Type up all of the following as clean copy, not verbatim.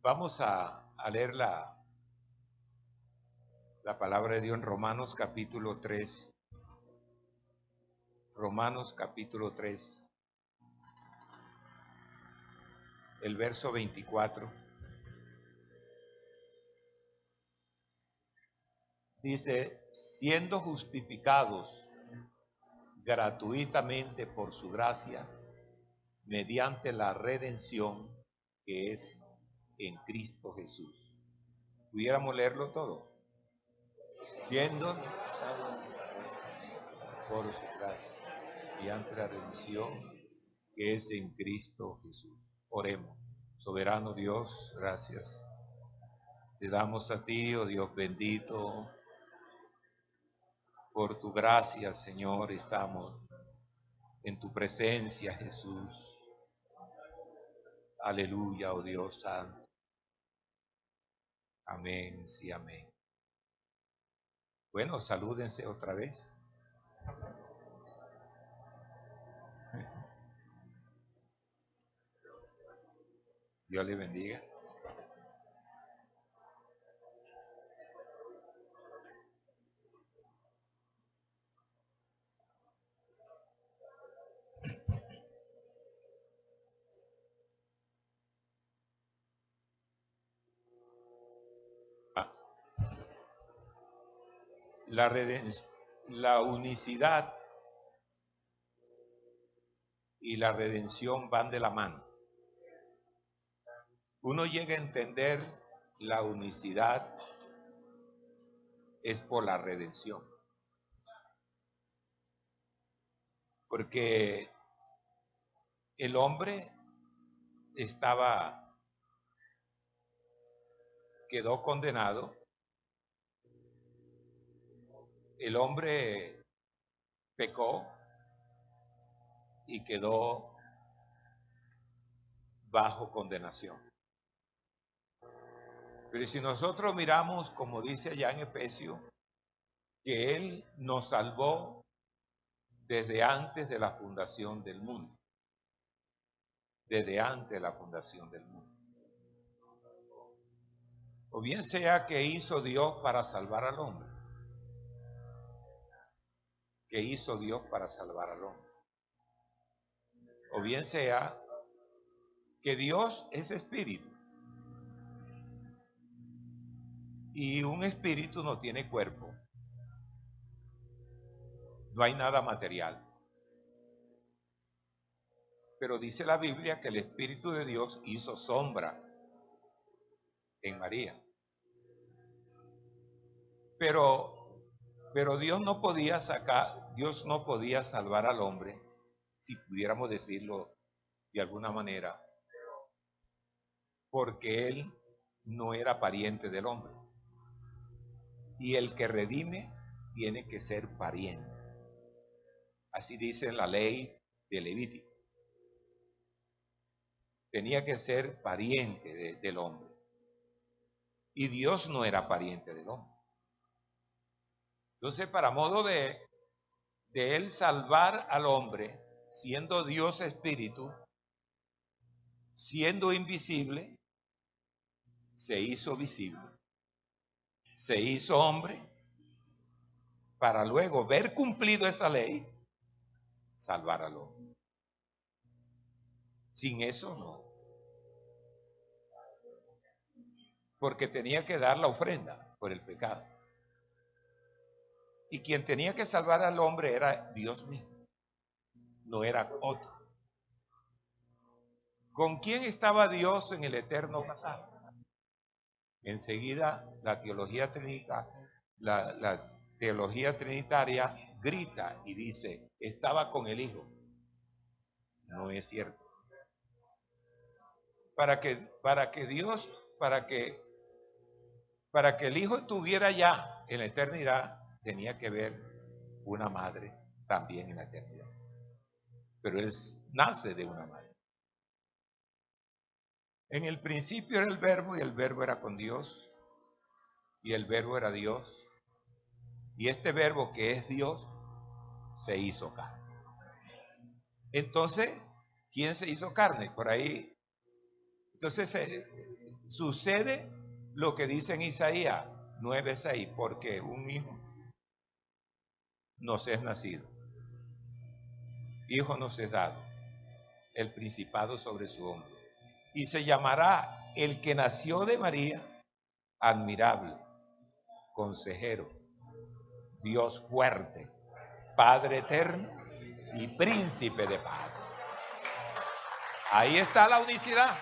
Vamos a leer la palabra de Dios en Romanos capítulo 3. Romanos capítulo 3, el verso 24. Dice, siendo justificados gratuitamente por su gracia, mediante la redención que es en Cristo Jesús. ¿Pudiéramos leerlo todo? Siendo por su gracia, mediante la redención que es en Cristo Jesús. Oremos. Soberano Dios, gracias. Te damos a ti, oh Dios bendito, por tu gracia, Señor, estamos en tu presencia, Jesús. Aleluya, oh Dios santo. Amén, sí, amén. Bueno, salúdense otra vez. Dios les bendiga. La unicidad y la redención van de la mano. Uno llega a entender la unicidad es por la redención. Porque el hombre quedó condenado. El hombre pecó y quedó bajo condenación. Pero si nosotros miramos, como dice allá en Efesios, que Él nos salvó desde antes de la fundación del mundo. Desde antes de la fundación del mundo. O bien sea que hizo Dios para salvar al hombre. Que hizo Dios para salvar al hombre. O bien sea que Dios es espíritu. Y un espíritu no tiene cuerpo. No hay nada material. Pero dice la Biblia que el Espíritu de Dios hizo sombra en María. Pero Dios no podía salvar al hombre, si pudiéramos decirlo de alguna manera, porque Él no era pariente del hombre. Y el que redime tiene que ser pariente. Así dice la ley de Levítico. Tenía que ser pariente del hombre. Y Dios no era pariente del hombre. Entonces, para modo de Él salvar al hombre, siendo Dios espíritu, siendo invisible, se hizo visible. Se hizo hombre para luego ver cumplido esa ley, salvar al hombre. Sin eso no. Porque tenía que dar la ofrenda por el pecado. Y quien tenía que salvar al hombre era Dios mismo, no era otro. ¿Con quién estaba Dios en el eterno pasado? Enseguida la teología trinitaria grita y dice, estaba con el Hijo. No es cierto. Para que el Hijo estuviera ya en la eternidad, tenía que ver una madre también en la eternidad. Pero Él nace de una madre. En el principio era el Verbo y el Verbo era con Dios y el Verbo era Dios. Y este Verbo que es Dios se hizo carne. Entonces, ¿quién se hizo carne? Por ahí. Entonces sucede lo que dice en Isaías 9:6, porque un hijo nos es nacido, hijo nos es dado, el principado sobre su hombro, y se llamará el que nació de María, admirable, consejero, Dios fuerte, Padre eterno y príncipe de paz. Ahí está la unicidad.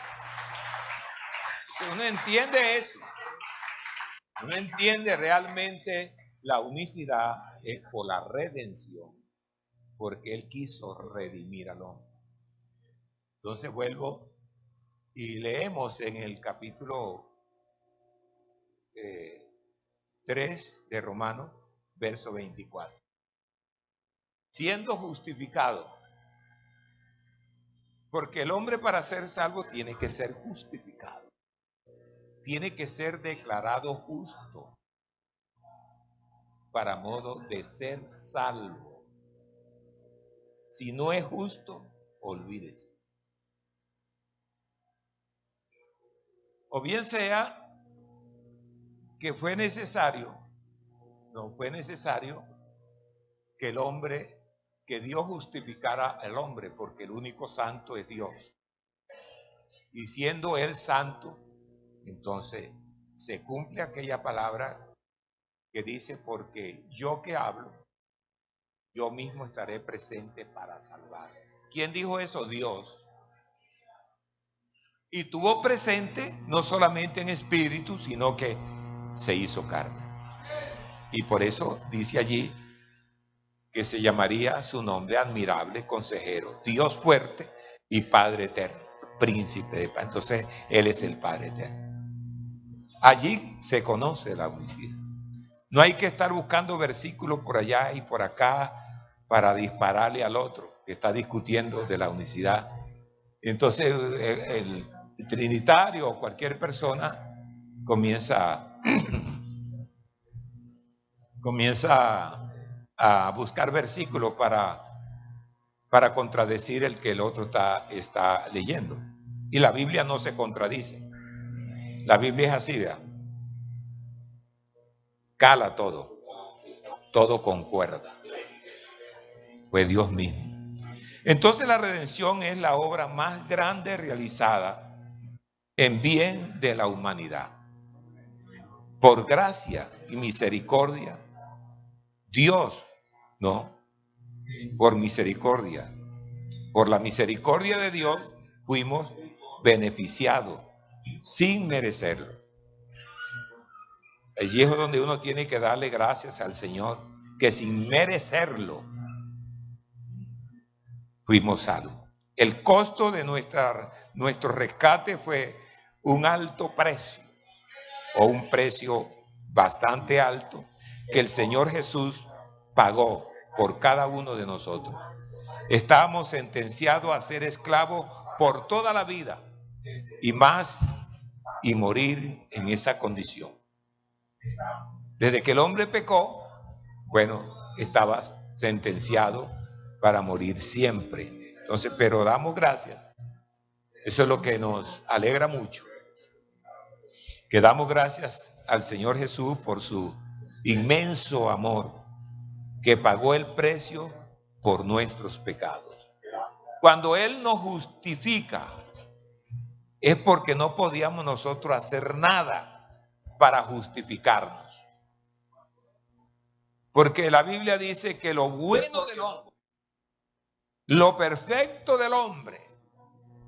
Si uno entiende eso, uno entiende realmente la unicidad es por la redención, porque Él quiso redimir al hombre. Entonces vuelvo y leemos en el capítulo 3 de Romanos, verso 24. Siendo justificado, porque el hombre para ser salvo tiene que ser justificado, tiene que ser declarado justo para modo de ser salvo. Si no es justo, olvídese. O bien sea que fue necesario, no fue necesario que el hombre, que Dios justificara al hombre, porque el único santo es Dios. Y siendo Él santo, entonces se cumple aquella palabra que dice, porque yo que hablo, yo mismo estaré presente para salvar. ¿Quién dijo eso? Dios. Y tuvo presente no solamente en espíritu, sino que se hizo carne. Y por eso dice allí que se llamaría su nombre admirable, consejero, Dios fuerte y Padre eterno, príncipe de paz. Entonces, Él es el Padre eterno. Allí se conoce la unicidad. No hay que estar buscando versículos por allá y por acá para dispararle al otro que está discutiendo de la unicidad. Entonces, el trinitario o cualquier persona comienza a buscar versículos para contradecir el que el otro está leyendo. Y la Biblia no se contradice. La Biblia es así, ¿verdad? Cala todo concuerda. Fue Dios mismo. Entonces la redención es la obra más grande realizada en bien de la humanidad. Por gracia y misericordia, Dios, ¿no? Por misericordia. Por la misericordia de Dios fuimos beneficiados sin merecerlo. Allí es donde uno tiene que darle gracias al Señor, que sin merecerlo fuimos salvos. El costo de nuestro rescate fue un alto precio, o un precio bastante alto, que el Señor Jesús pagó por cada uno de nosotros. Estábamos sentenciados a ser esclavos por toda la vida y más, y morir en esa condición. Desde que el hombre pecó, bueno, estaba sentenciado para morir siempre. Entonces, pero damos gracias. Eso es lo que nos alegra mucho. Que damos gracias al Señor Jesús por su inmenso amor, que pagó el precio por nuestros pecados. Cuando Él nos justifica, es porque no podíamos nosotros hacer nada para justificarnos. Porque la Biblia dice que lo bueno del hombre, lo perfecto del hombre,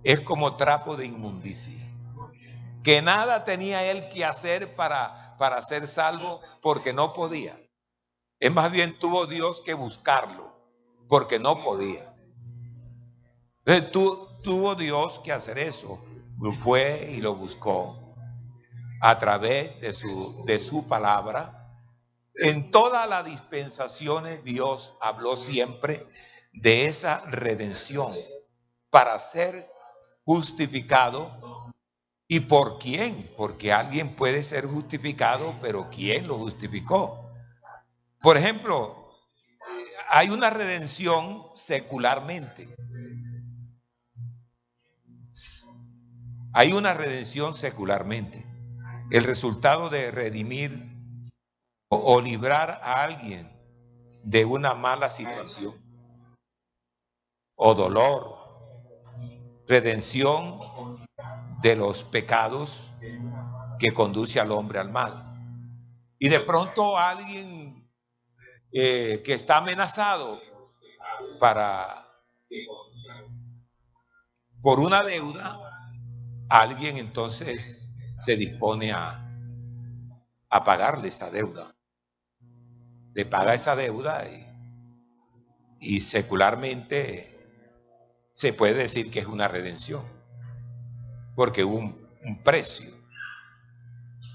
es como trapo de inmundicia. Que nada tenía él que hacer para ser salvo, porque no podía. Es más bien tuvo Dios que buscarlo, porque no podía. Entonces tuvo Dios que hacer eso. Fue y lo buscó a través de su palabra. En todas las dispensaciones Dios habló siempre de esa redención para ser justificado. ¿Y por quién? Porque alguien puede ser justificado, pero ¿quién lo justificó? Por ejemplo, hay una redención secularmente. Hay una redención secularmente. El resultado de redimir o librar a alguien de una mala situación o dolor, redención de los pecados que conduce al hombre al mal. Y de pronto alguien que está amenazado por una deuda, alguien entonces se dispone a pagarle esa deuda. Le paga esa deuda y secularmente se puede decir que es una redención, porque hubo un precio,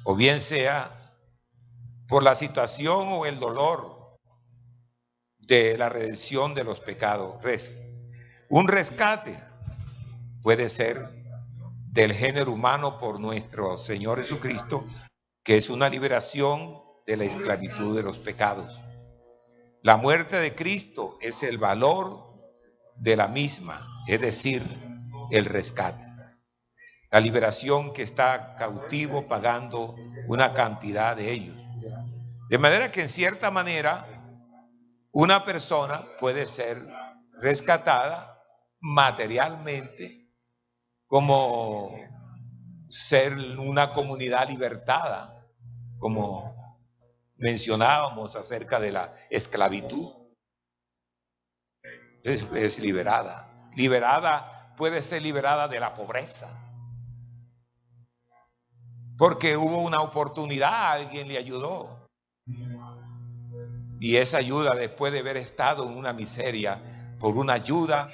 o bien sea por la situación o el dolor de la redención de los pecados. Un rescate puede ser del género humano por nuestro Señor Jesucristo, que es una liberación de la esclavitud de los pecados. La muerte de Cristo es el valor de la misma, es decir, el rescate. La liberación que está cautivo pagando una cantidad de ellos. De manera que en cierta manera una persona puede ser rescatada materialmente como ser una comunidad libertada, como mencionábamos acerca de la esclavitud. Es liberada. Liberada, puede ser liberada de la pobreza. Porque hubo una oportunidad, alguien le ayudó. Y esa ayuda, después de haber estado en una miseria, por una ayuda,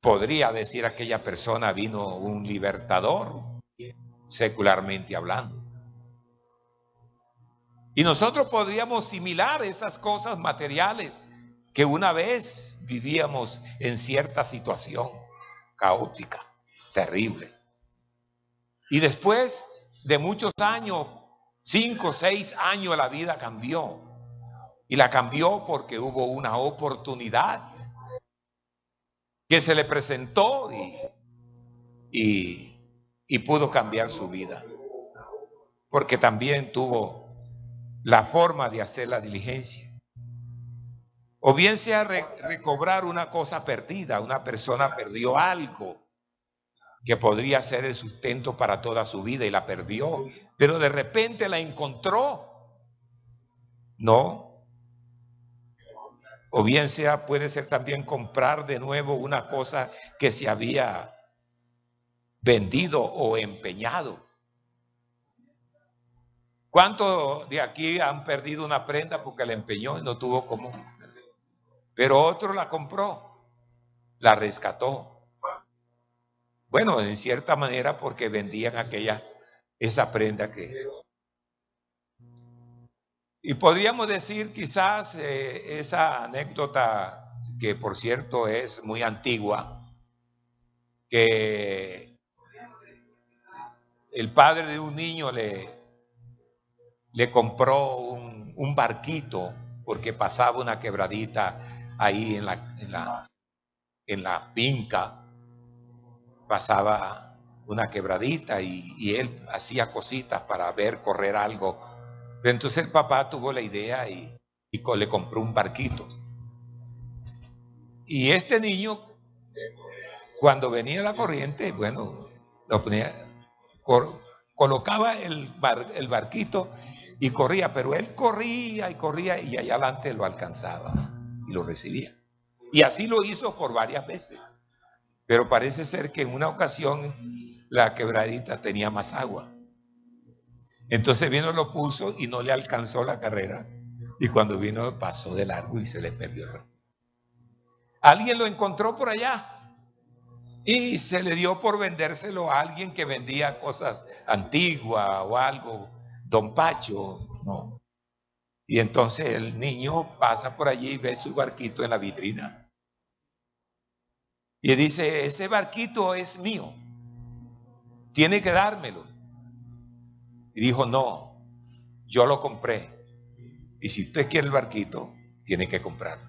podría decir aquella persona, vino un libertador, secularmente hablando. Y nosotros podríamos similar esas cosas materiales que una vez vivíamos en cierta situación caótica, terrible. Y después de muchos años, 5 o 6 años, la vida cambió. Y la cambió porque hubo una oportunidad que se le presentó y pudo cambiar su vida. Porque también tuvo la forma de hacer la diligencia. O bien sea recobrar una cosa perdida. Una persona perdió algo que podría ser el sustento para toda su vida y la perdió, pero de repente la encontró. No. O bien sea, puede ser también comprar de nuevo una cosa que se había vendido o empeñado. ¿Cuántos de aquí han perdido una prenda porque la empeñó y no tuvo cómo? Pero otro la compró, la rescató. Bueno, en cierta manera porque vendían esa prenda que... Y podríamos decir quizás esa anécdota, que por cierto es muy antigua, que el padre de un niño le compró un barquito porque pasaba una quebradita ahí en la finca, pasaba una quebradita y él hacía cositas para ver correr algo. Entonces el papá tuvo la idea y le compró un barquito. Y este niño, cuando venía la corriente, bueno, lo ponía, colocaba el barquito y corría, pero él corría y allá adelante lo alcanzaba y lo recibía. Y así lo hizo por varias veces. Pero parece ser que en una ocasión la quebradita tenía más agua. Entonces vino, lo puso y no le alcanzó la carrera. Y cuando vino pasó de largo y se le perdió. Alguien lo encontró por allá y se le dio por vendérselo a alguien que vendía cosas antiguas o algo, don Pacho, no. Y entonces el niño pasa por allí y ve su barquito en la vitrina. Y dice, ese barquito es mío, tiene que dármelo. Y dijo, no, yo lo compré. Y si usted quiere el barquito, tiene que comprarlo.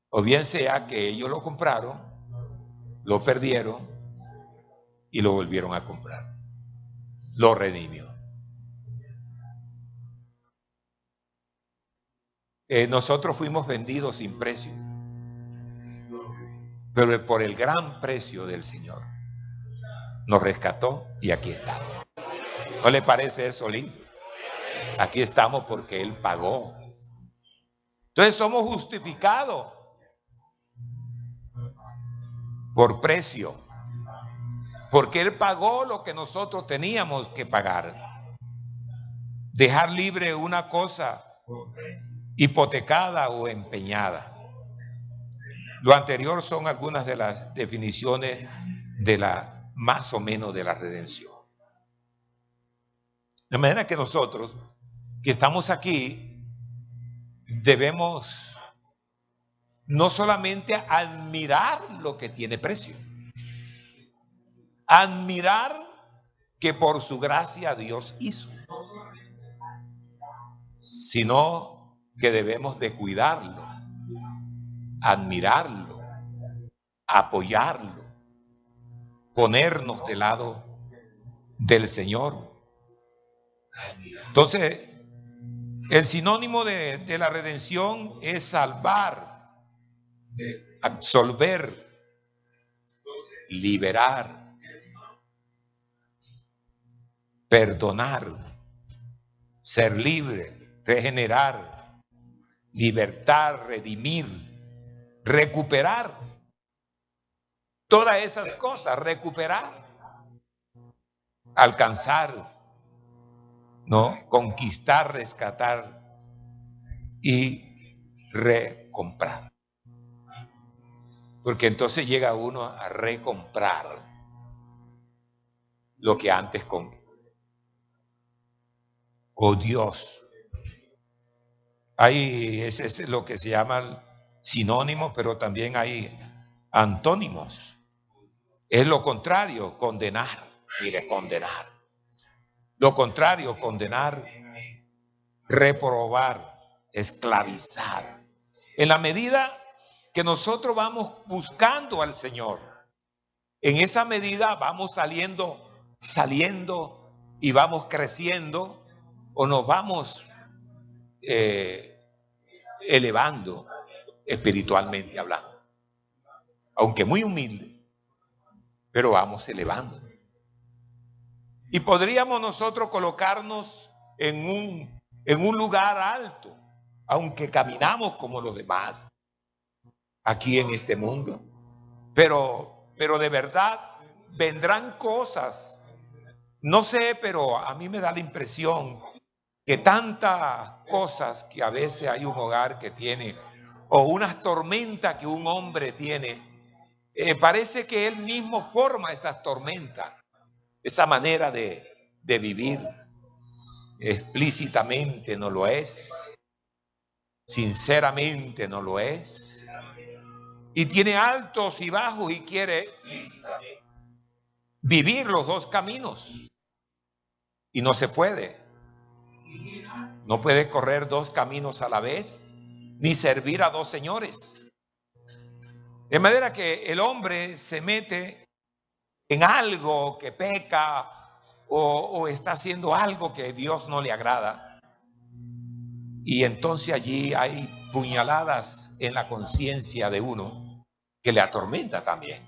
O bien sea que ellos lo compraron, lo perdieron, y lo volvieron a comprar. Lo redimió. Nosotros fuimos vendidos sin precio, pero por el gran precio del Señor nos rescató y aquí estamos. ¿No le parece eso lindo? Aquí estamos porque Él pagó. Entonces somos justificados por precio, porque Él pagó lo que nosotros teníamos que pagar. Dejar libre una cosa hipotecada o empeñada. Lo anterior son algunas de las definiciones de la más o menos de la redención. De manera que nosotros que estamos aquí debemos no solamente admirar lo que tiene precio, admirar que por su gracia Dios hizo, sino que debemos de cuidarlo, admirarlo, apoyarlo, ponernos del lado del Señor. Entonces, el sinónimo de la redención es salvar, absolver, liberar, perdonar, ser libre, regenerar, libertar, redimir, recuperar. Todas esas cosas, recuperar, alcanzar, ¿no? Conquistar, rescatar y recomprar. Porque entonces llega uno a recomprar lo que antes compró. Oh Dios. Ese es lo que se llama sinónimo, pero también hay antónimos. Es lo contrario, condenar. Mire, condenar. Lo contrario, condenar, reprobar, esclavizar. En la medida que nosotros vamos buscando al Señor, en esa medida vamos saliendo y vamos creciendo o nos vamos elevando espiritualmente hablando. Aunque muy humilde, pero vamos elevando. Y podríamos nosotros colocarnos en un lugar alto, aunque caminamos como los demás aquí en este mundo. Pero de verdad vendrán cosas, no sé, pero a mí me da la impresión que tantas cosas que a veces hay un hogar que tiene, o unas tormentas que un hombre tiene, parece que él mismo forma esas tormentas, esa manera de vivir. Explícitamente no lo es, sinceramente no lo es, y tiene altos y bajos y quiere vivir los dos caminos y no se puede. No puede correr dos caminos a la vez, ni servir a dos señores. De manera que el hombre se mete en algo que peca o está haciendo algo que a Dios no le agrada. Y entonces allí hay puñaladas en la conciencia de uno que le atormenta también.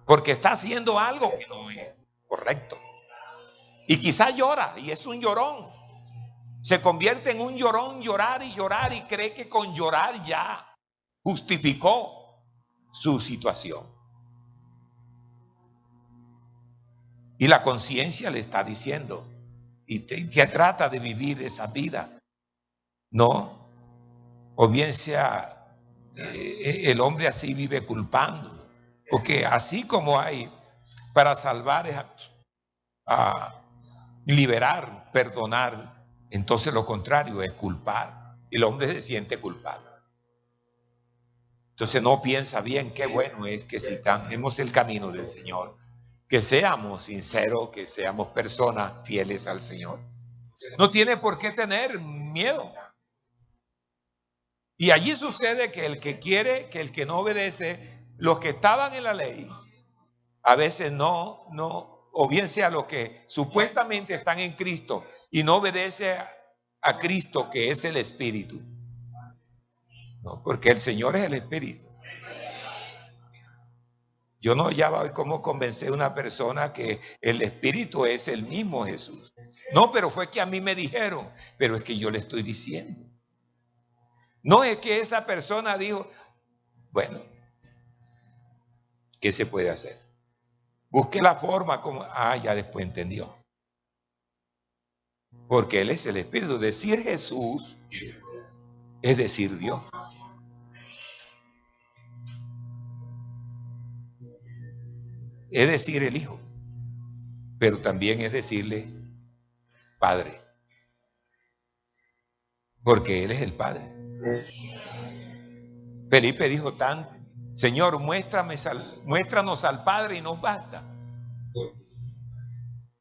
Porque está haciendo algo que no es correcto. Y quizá llora, y es un llorón. Se convierte en un llorón, llorar y cree que con llorar ya justificó su situación. Y la conciencia le está diciendo, y te trata de vivir esa vida, ¿no? O bien sea, el hombre así vive culpando, porque así como hay para salvar, a liberar, perdonar, entonces lo contrario es culpar. Y el hombre se siente culpable. Entonces no piensa bien, qué bueno es que si tenemos el camino del Señor, que seamos sinceros, que seamos personas fieles al Señor. No tiene por qué tener miedo. Y allí sucede que el que quiere, que el que no obedece, los que estaban en la ley, a veces no, o bien sea lo que supuestamente están en Cristo y no obedece a Cristo, que es el Espíritu. No, porque el Señor es el Espíritu. Yo no ya voy cómo convencer a una persona que el Espíritu es el mismo Jesús. No, pero fue que a mí me dijeron, pero es que yo le estoy diciendo. No es que esa persona dijo, bueno, ¿qué se puede hacer? Busque la forma como, ya después entendió. Porque Él es el Espíritu. Decir Jesús es decir Dios. Es decir el Hijo. Pero también es decirle Padre. Porque Él es el Padre. Felipe dijo Señor, muéstranos al Padre y nos basta.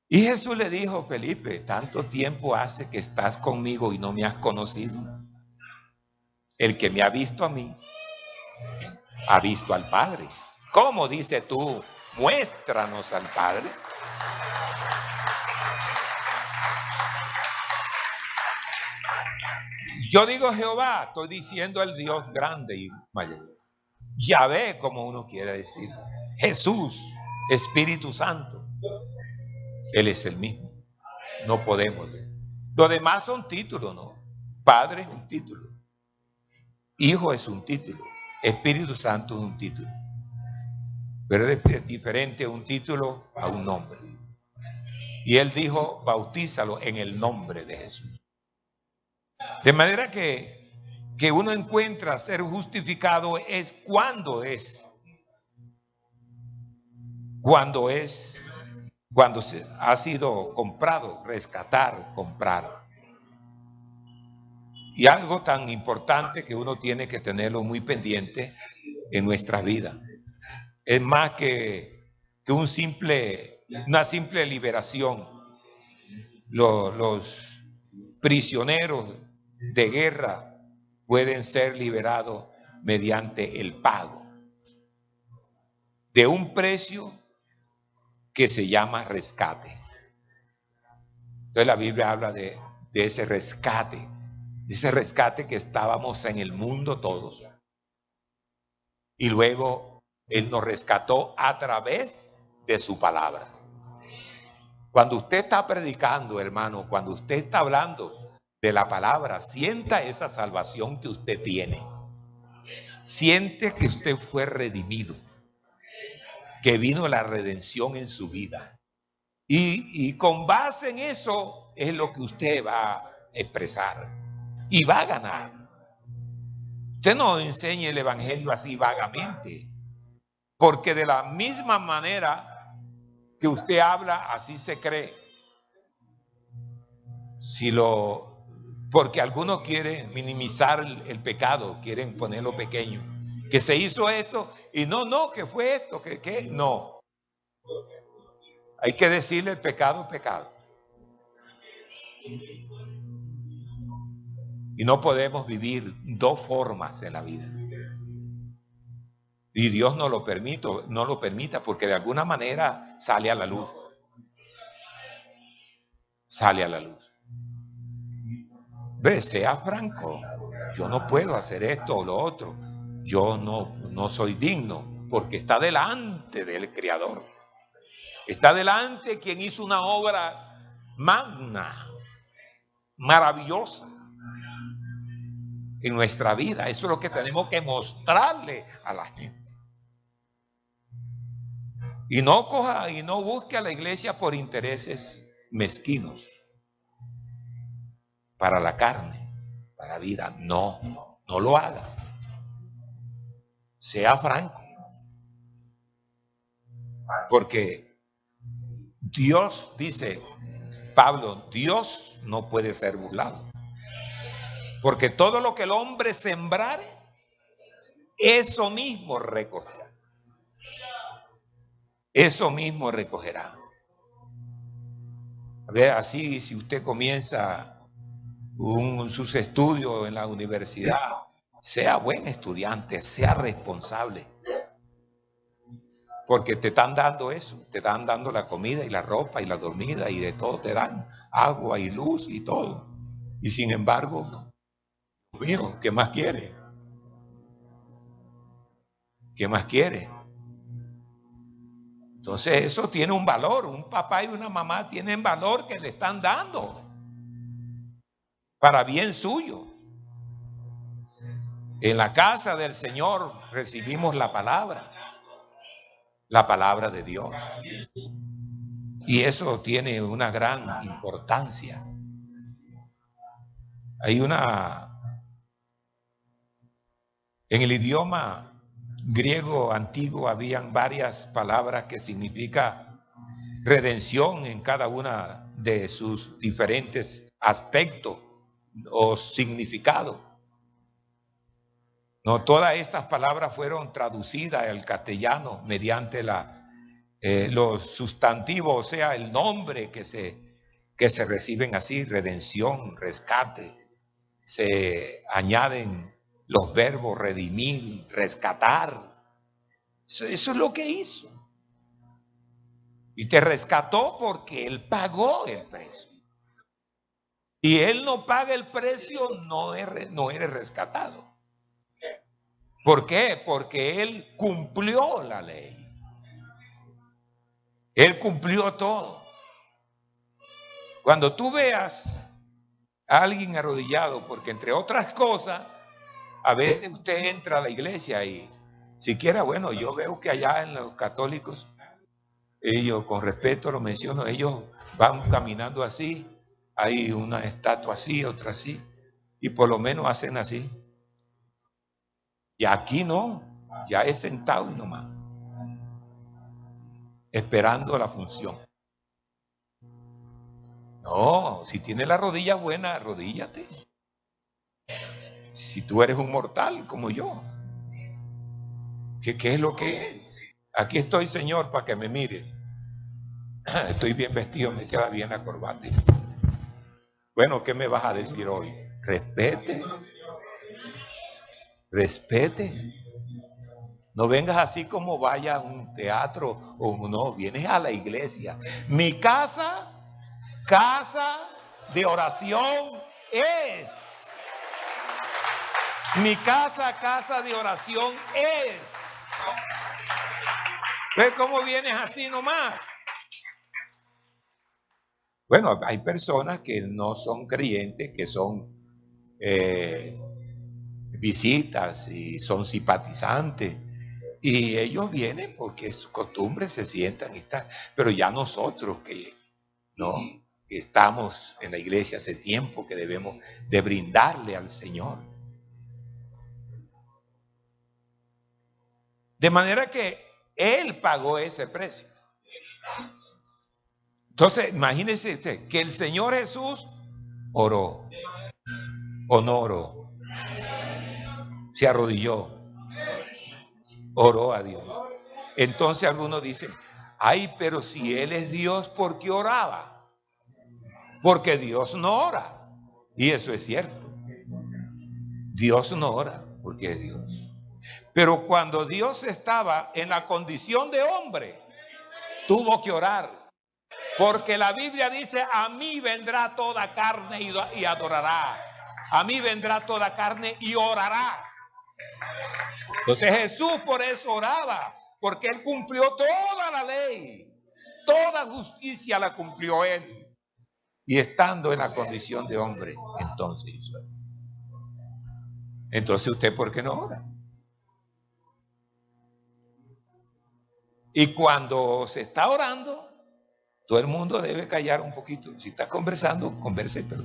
Y Jesús le dijo, Felipe, tanto tiempo hace que estás conmigo y no me has conocido. El que me ha visto a mí, ha visto al Padre. ¿Cómo dices tú? Muéstranos al Padre. Yo digo Jehová, estoy diciendo el Dios grande y mayor. Yahvé, como uno quiere decir. Jesús, Espíritu Santo. Él es el mismo. No podemos. Lo demás son títulos, ¿no? Padre es un título. Hijo es un título. Espíritu Santo es un título. Pero es diferente un título a un nombre. Y él dijo, bautízalo en el nombre de Jesús. De manera que uno encuentra ser justificado es cuando se ha sido comprado, rescatar, comprar. Y algo tan importante que uno tiene que tenerlo muy pendiente en nuestras vidas. Es más que una simple liberación. Los prisioneros de guerra pueden ser liberados mediante el pago de un precio que se llama rescate. Entonces la Biblia habla de ese rescate que estábamos en el mundo todos. Y luego Él nos rescató a través de su palabra. Cuando usted está predicando, hermano, cuando usted está hablando de la palabra, sienta esa salvación que usted tiene. Siente que usted fue redimido, que vino la redención en su vida. Y con base en eso es lo que usted va a expresar y va a ganar. Usted no enseñe el evangelio así vagamente, porque de la misma manera que usted habla, así se cree. Porque algunos quieren minimizar el pecado, quieren ponerlo pequeño. Que se hizo esto y no, que fue esto, que no. Hay que decirle el pecado, pecado. Y no podemos vivir dos formas en la vida. Y Dios no lo permita porque de alguna manera sale a la luz. Sale a la luz. Ve, sea franco. Yo no puedo hacer esto o lo otro. Yo no soy digno porque está delante del Creador. Está delante quien hizo una obra magna, maravillosa en nuestra vida. Eso es lo que tenemos que mostrarle a la gente. Y no busque a la iglesia por intereses mezquinos. Para la carne, para la vida. No lo haga. Sea franco. Porque Dios, dice Pablo, Dios no puede ser burlado. Porque todo lo que el hombre sembrare, eso mismo recogerá. Eso mismo recogerá. A ver, así si usted comienza sus estudios en la universidad, sea buen estudiante, sea responsable. Porque te están dando eso, te están dando la comida y la ropa y la dormida y de todo te dan, agua y luz y todo. Y sin embargo, Dios mío, ¿qué más quiere? ¿Qué más quiere? Entonces eso tiene un valor, un papá y una mamá tienen valor que le están dando para bien suyo. En la casa del Señor recibimos la palabra de Dios. Y eso tiene una gran importancia. Hay en el idioma griego antiguo habían varias palabras que significa redención en cada una de sus diferentes aspectos o significados. No, todas estas palabras fueron traducidas al castellano mediante los sustantivos, o sea, el nombre que se reciben así, redención, rescate. Se añaden los verbos redimir, rescatar. Eso es lo que hizo. Y te rescató porque Él pagó el precio. Y Él no paga el precio, no eres rescatado. ¿Por qué? Porque Él cumplió la ley. Él cumplió todo. Cuando tú veas a alguien arrodillado, porque entre otras cosas, a veces usted entra a la iglesia y siquiera, bueno, yo veo que allá en los católicos, ellos, con respeto lo menciono, ellos van caminando así, hay una estatua así, otra así, y por lo menos hacen así. Y aquí no, ya es sentado y nomás, esperando la función. No, si tienes la rodilla buena, arrodíllate. Si tú eres un mortal como yo, ¿qué es lo que es? Aquí estoy, Señor, para que me mires. Estoy bien vestido, me queda bien la corbata. Bueno, ¿qué me vas a decir hoy? Respete. Respete. No vengas así como vaya a un teatro o no, vienes a la iglesia. Mi casa de oración es. Mi casa de oración es. ¿Ves cómo vienes así nomás? Bueno, hay personas que no son creyentes, que son visitas y son simpatizantes. Y ellos vienen porque es su costumbre, se sientan y están. Pero ya nosotros que no, que estamos en la iglesia hace tiempo, que debemos de brindarle al Señor. De manera que Él pagó ese precio. Entonces, imagínese usted que el Señor Jesús oró o no oró, se arrodilló, oró a Dios. Entonces algunos dicen, ay, pero si Él es Dios, ¿por qué oraba? Porque Dios no ora. Y eso es cierto. Dios no ora porque es Dios. Pero cuando Dios estaba en la condición de hombre, tuvo que orar. Porque la Biblia dice, a mí vendrá toda carne y adorará. A mí vendrá toda carne y orará. Entonces Jesús por eso oraba, porque Él cumplió toda la ley. Toda justicia la cumplió Él. Y estando en la condición de hombre, entonces hizo eso. Entonces usted, ¿por qué no ora? Y cuando se está orando, todo el mundo debe callar un poquito. Si está conversando, converse, pero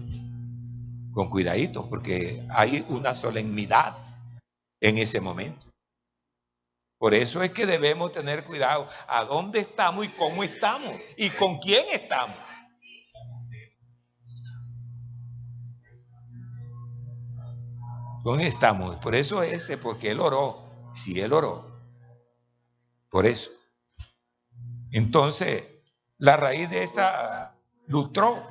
con cuidadito, porque hay una solemnidad en ese momento. Por eso es que debemos tener cuidado a dónde estamos y cómo estamos y con quién estamos. ¿Dónde estamos? Por eso porque Él oró. Si Él oró. Por eso. Entonces, la raíz de esta, lutró,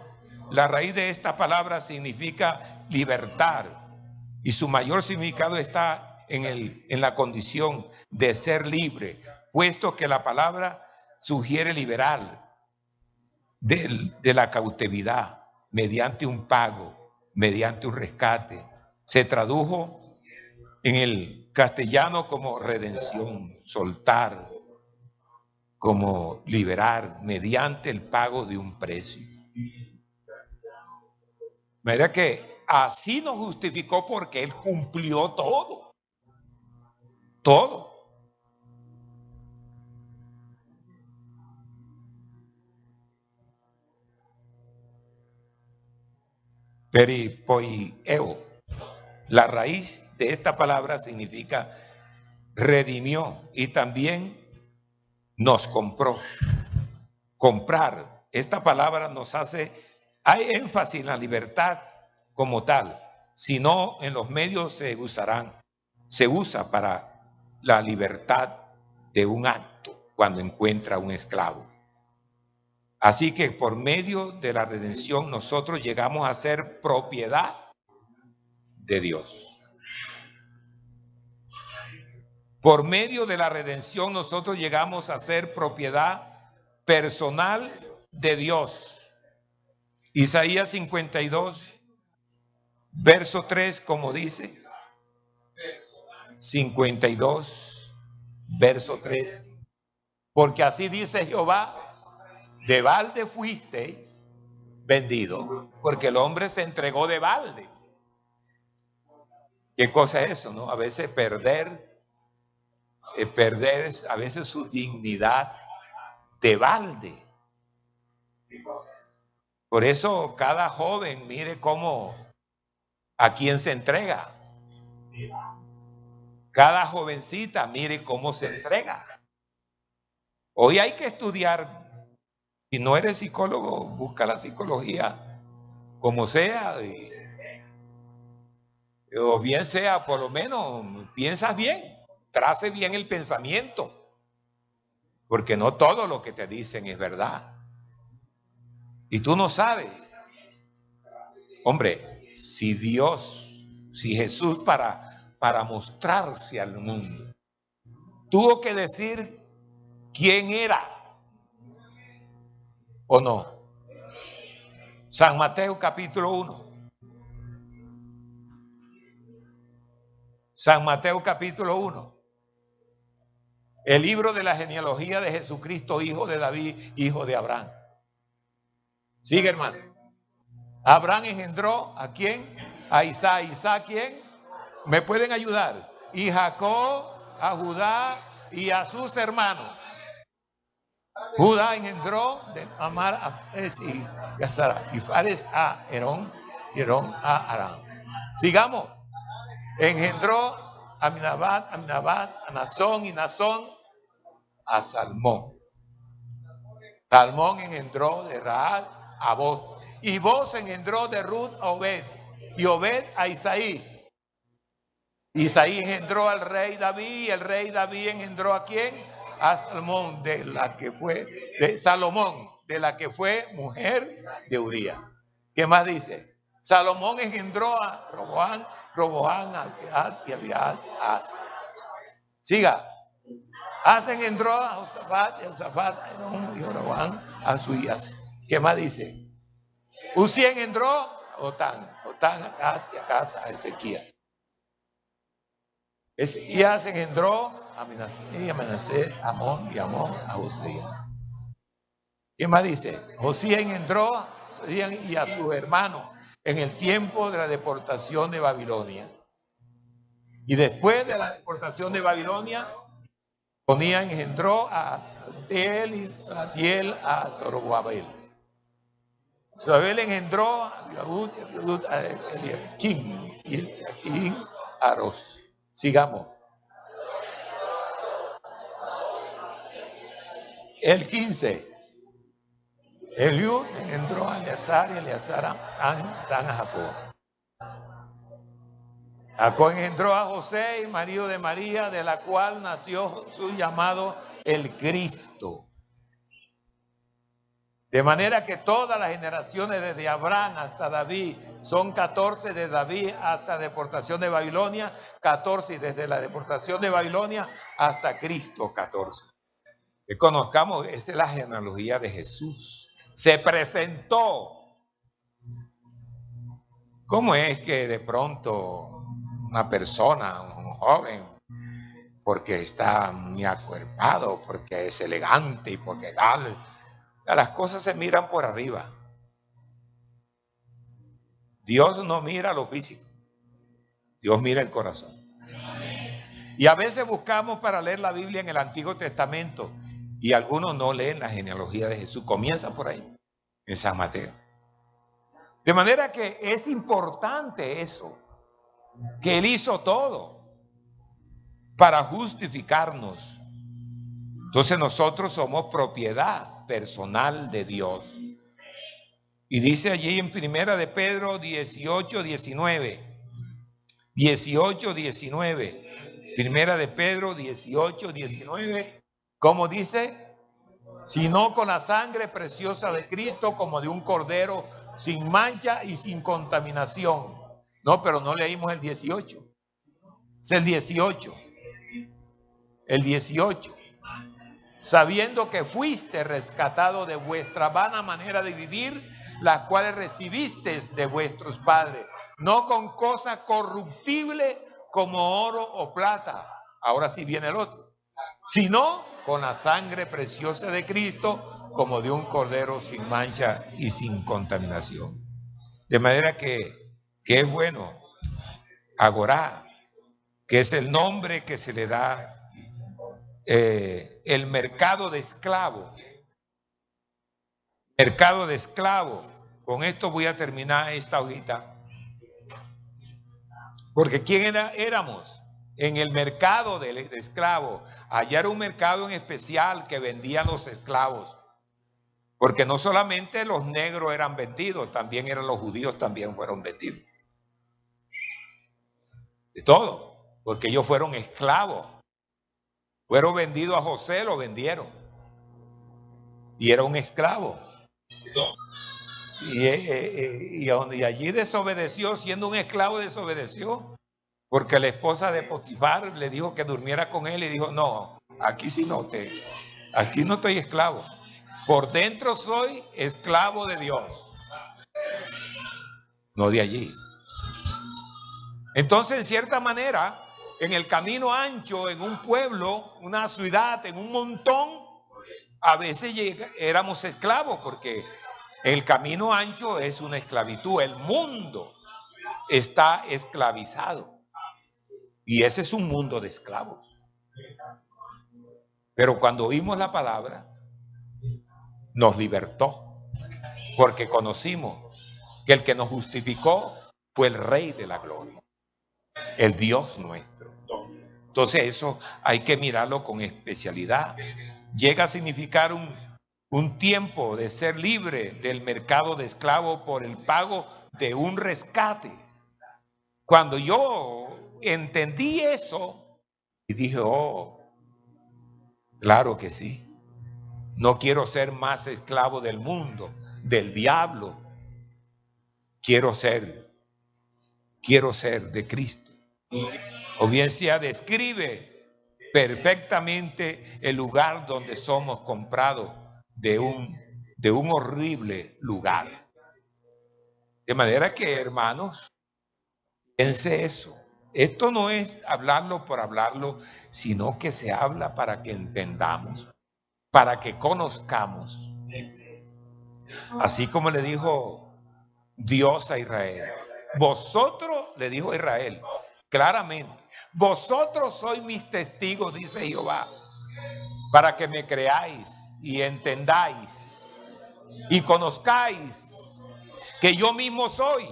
la raíz de esta palabra significa libertar. Y su mayor significado está en la condición de ser libre. puesto que la palabra sugiere liberar de la cautividad mediante un pago, mediante un rescate. Se tradujo en el castellano como redención, soltar, como liberar mediante el pago de un precio. Mira que así nos justificó porque Él cumplió todo. Todo. Peripoieo. La raíz de esta palabra significa redimió y también nos compró. Comprar. Esta palabra nos hace, hay énfasis en la libertad como tal, sino en los medios se usa para la libertad de un acto cuando encuentra un esclavo. Así que por medio de la redención nosotros llegamos a ser propiedad de Dios. Por medio de la redención nosotros llegamos a ser propiedad personal de Dios. Isaías 52, verso 3, como dice. 52, verso 3. Porque así dice Jehová, de balde fuisteis vendido, porque el hombre se entregó de balde. ¿Qué cosa es eso, no? A veces perder a veces su dignidad de balde. Por eso cada joven, mire cómo, a quién se entrega. Cada jovencita, mire cómo se entrega. Hoy hay que estudiar. Si no eres psicólogo, busca la psicología, como sea, o bien sea, por lo menos, piensas bien, trace bien el pensamiento, porque no todo lo que te dicen es verdad. Y tú no sabes. Hombre, si Jesús para mostrarse al mundo, tuvo que decir quién era, ¿o no? San Mateo capítulo 1. San Mateo capítulo 1. El libro de la genealogía de Jesucristo, hijo de David, hijo de Abraham. Sigue, hermano. Abraham engendró ¿a quién? A Isaac. ¿Isaac quién? ¿Me pueden ayudar? Y Jacob, a Judá y a sus hermanos. Judá engendró de Amar a Pérez y a Sara. Y Fares a Herón y Herón a Aram. Sigamos. Engendró a Aminabad, a Nazón y Nazón a Salmón. Salmón engendró de Rahab a Boz. Y Boz engendró de Ruth a Obed. Y Obed a Isaí. Isaí engendró al rey David. Y el rey David engendró ¿a quién? A Salomón, de la que fue mujer de Uría. ¿Qué más dice? Salomón engendró a Roboán a Abiad y Abiad a Asa. Siga. Asa engendró a Josafat, y Josafat a Herón y Roboán a Suías. ¿Qué más dice? Uzía engendró a Otán a Acaz y Acaz a Ezequías. Ezequías engendró a Manasés, a Amón y Amón a Josías. ¿Qué más dice? Josías engendró a Josías y a su hermano en el tiempo de la deportación de Babilonia. Y después de la deportación de Babilonia, Ponía engendró a Salatiel a Zorobabel. Zorobabel engendró a Yahud a Eliakim y Eliakim a Ros. Sigamos. El 15. Eliud engendró a Eleazar y Eleazar a Jacob. Jacob engendró a José, marido de María, de la cual nació Jesús llamado el Cristo. De manera que todas las generaciones desde Abraham hasta David son 14, de David hasta la deportación de Babilonia, 14, y desde la deportación de Babilonia hasta Cristo, 14. Que conozcamos, esa es la genealogía de Jesús. Se presentó. ¿Cómo es que de pronto una persona, un joven, porque está muy acuerpado, porque es elegante y porque tal, las cosas se miran por arriba? Dios no mira lo físico, Dios mira el corazón. Y a veces buscamos para leer la Biblia en el Antiguo Testamento y algunos no leen la genealogía de Jesús. Comienza por ahí, en San Mateo. De manera que es importante eso, que Él hizo todo para justificarnos. Entonces nosotros somos propiedad personal de Dios. Y dice allí en Primera de Pedro 18:19. 18:19. Primera de Pedro 18:19. ¿Cómo dice? Sino con la sangre preciosa de Cristo, como de un cordero sin mancha y sin contaminación. No, pero no leímos el 18. Es el 18. El 18. Sabiendo que fuiste rescatado de vuestra vana manera de vivir, las cuales recibisteis de vuestros padres, no con cosa corruptible como oro o plata. Ahora sí viene el otro. Sino con la sangre preciosa de Cristo, como de un cordero sin mancha y sin contaminación. De manera que es bueno, Agorá, que es el nombre que se le da el mercado de esclavos. Mercado de esclavos. Con esto voy a terminar esta hojita. Porque ¿quién éramos? En el mercado de esclavos. Allá era un mercado en especial que vendían los esclavos. Porque no solamente los negros eran vendidos, también eran los judíos, también fueron vendidos. De todo. Porque ellos fueron esclavos. Fueron vendidos a José, lo vendieron. Y era un esclavo. Y allí desobedeció, siendo un esclavo desobedeció, porque la esposa de Potifar le dijo que durmiera con él y dijo, no, aquí sí no, aquí no estoy esclavo, por dentro soy esclavo de Dios, no de allí. Entonces, en cierta manera, en el camino ancho, en un pueblo, una ciudad, en un montón, a veces éramos esclavos, porque el camino ancho es una esclavitud. El mundo está esclavizado. Y ese es un mundo de esclavos. Pero cuando oímos la palabra, nos libertó. Porque conocimos que el que nos justificó fue el Rey de la Gloria. El Dios nuestro. Entonces eso hay que mirarlo con especialidad. Llega a significar un tiempo de ser libre del mercado de esclavos por el pago de un rescate. Cuando yo entendí eso y dije, oh, claro que sí, no quiero ser más esclavo del mundo, del diablo, quiero ser de Cristo. O bien sea, describe perfectamente el lugar donde somos comprados de un horrible lugar. De manera que, hermanos, piense eso. Esto no es hablarlo por hablarlo, sino que se habla para que entendamos, para que conozcamos. Así como le dijo Dios a Israel. Vosotros, le dijo a Israel, claramente, vosotros sois mis testigos, dice Jehová, para que me creáis y entendáis y conozcáis que yo mismo soy.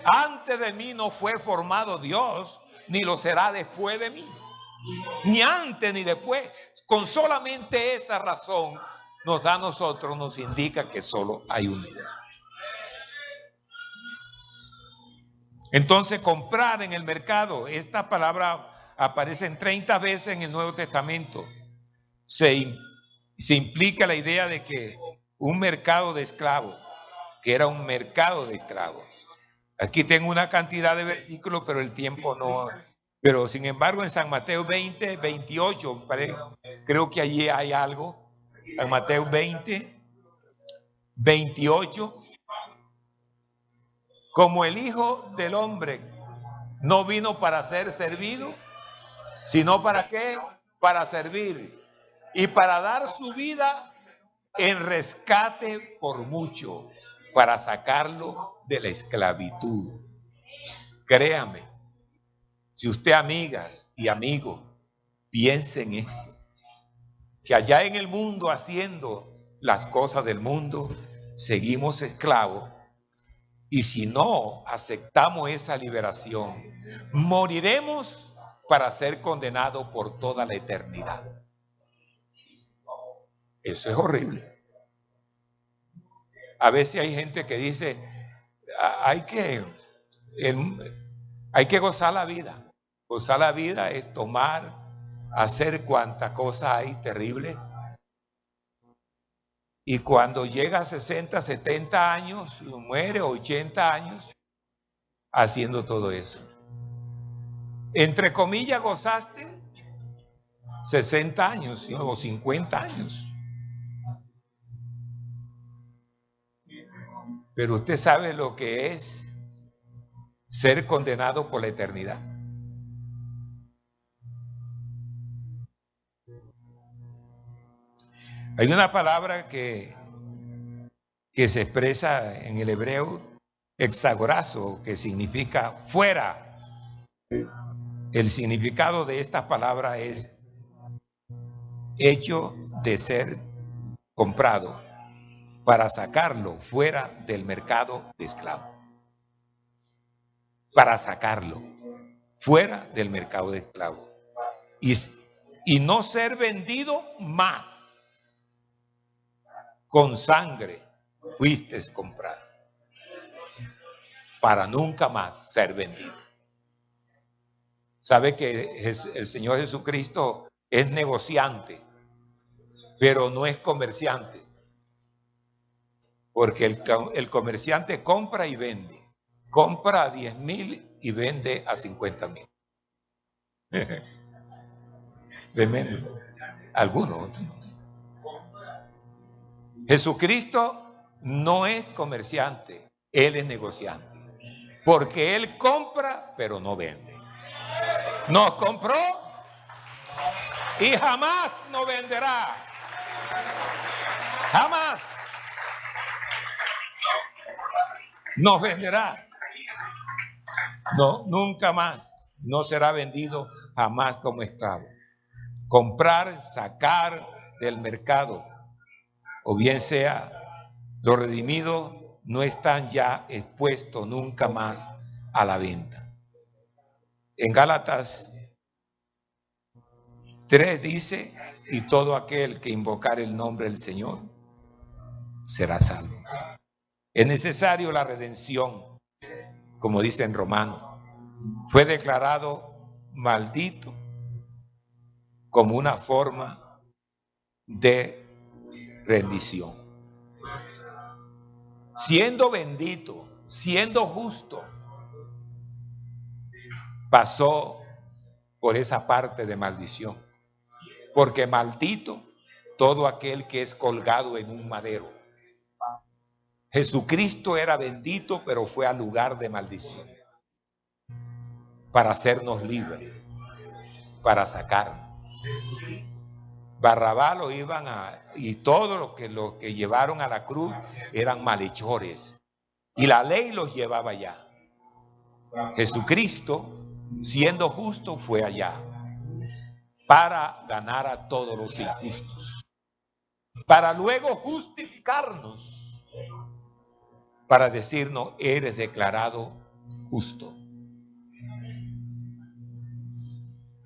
Antes de mí no fue formado Dios, ni lo será después de mí. Ni antes ni después. Con solamente esa razón nos da a nosotros, nos indica que solo hay un Dios. Entonces, comprar en el mercado, esta palabra aparece en 30 veces en el Nuevo Testamento. Se implica la idea de que un mercado de esclavos, que era un mercado de esclavos. Aquí tengo una cantidad de versículos, pero el tiempo no. Pero sin embargo, en San Mateo 20, 28, creo que allí hay algo En Mateo 20, 28, como el Hijo del Hombre no vino para ser servido, sino para qué, para servir y para dar su vida en rescate por mucho, para sacarlo de la esclavitud. Créame, si usted, amigas y amigos, piensen esto, que allá en el mundo haciendo las cosas del mundo, seguimos esclavos, y si no aceptamos esa liberación, moriremos para ser condenados por toda la eternidad. Eso es horrible. A veces hay gente que dice, hay que gozar la vida. Gozar la vida es tomar, hacer cuantas cosas hay terribles. Y cuando llega a 60, 70 años, muere, 80 años, haciendo todo eso. Entre comillas, gozaste 60 años o 50 años. Pero usted sabe lo que es ser condenado por la eternidad. Hay una palabra que se expresa en el hebreo, exagorazo, que significa fuera. El significado de esta palabra es hecho de ser comprado para sacarlo fuera del mercado de esclavos. Para sacarlo fuera del mercado de esclavos. Y no ser vendido más. Con sangre fuiste comprado para nunca más ser vendido. Sabe que el Señor Jesucristo es negociante, pero no es comerciante, porque el comerciante compra y vende. Compra a 10,000 y vende a 50,000. Tremendo. Algunos otros. Jesucristo no es comerciante, Él es negociante. Porque Él compra, pero no vende. Nos compró y jamás nos venderá. Jamás nos venderá. No, nunca más. No será vendido jamás como esclavo. Comprar, sacar del mercado, o bien sea, los redimidos no están ya expuestos nunca más a la venta. En Gálatas 3 dice, y todo aquel que invocar el nombre del Señor será salvo. Es necesario la redención, como dice en Romanos. Fue declarado maldito como una forma de rendición. Siendo bendito, siendo justo, pasó por esa parte de maldición. Porque maldito todo aquel que es colgado en un madero. Jesucristo era bendito, pero fue al lugar de maldición. Para hacernos libres, para sacarnos. Barrabás lo iban y todos los que llevaron a la cruz eran malhechores. Y la ley los llevaba allá. Jesucristo, siendo justo, fue allá para ganar a todos los injustos, para luego justificarnos, para decirnos, eres declarado justo.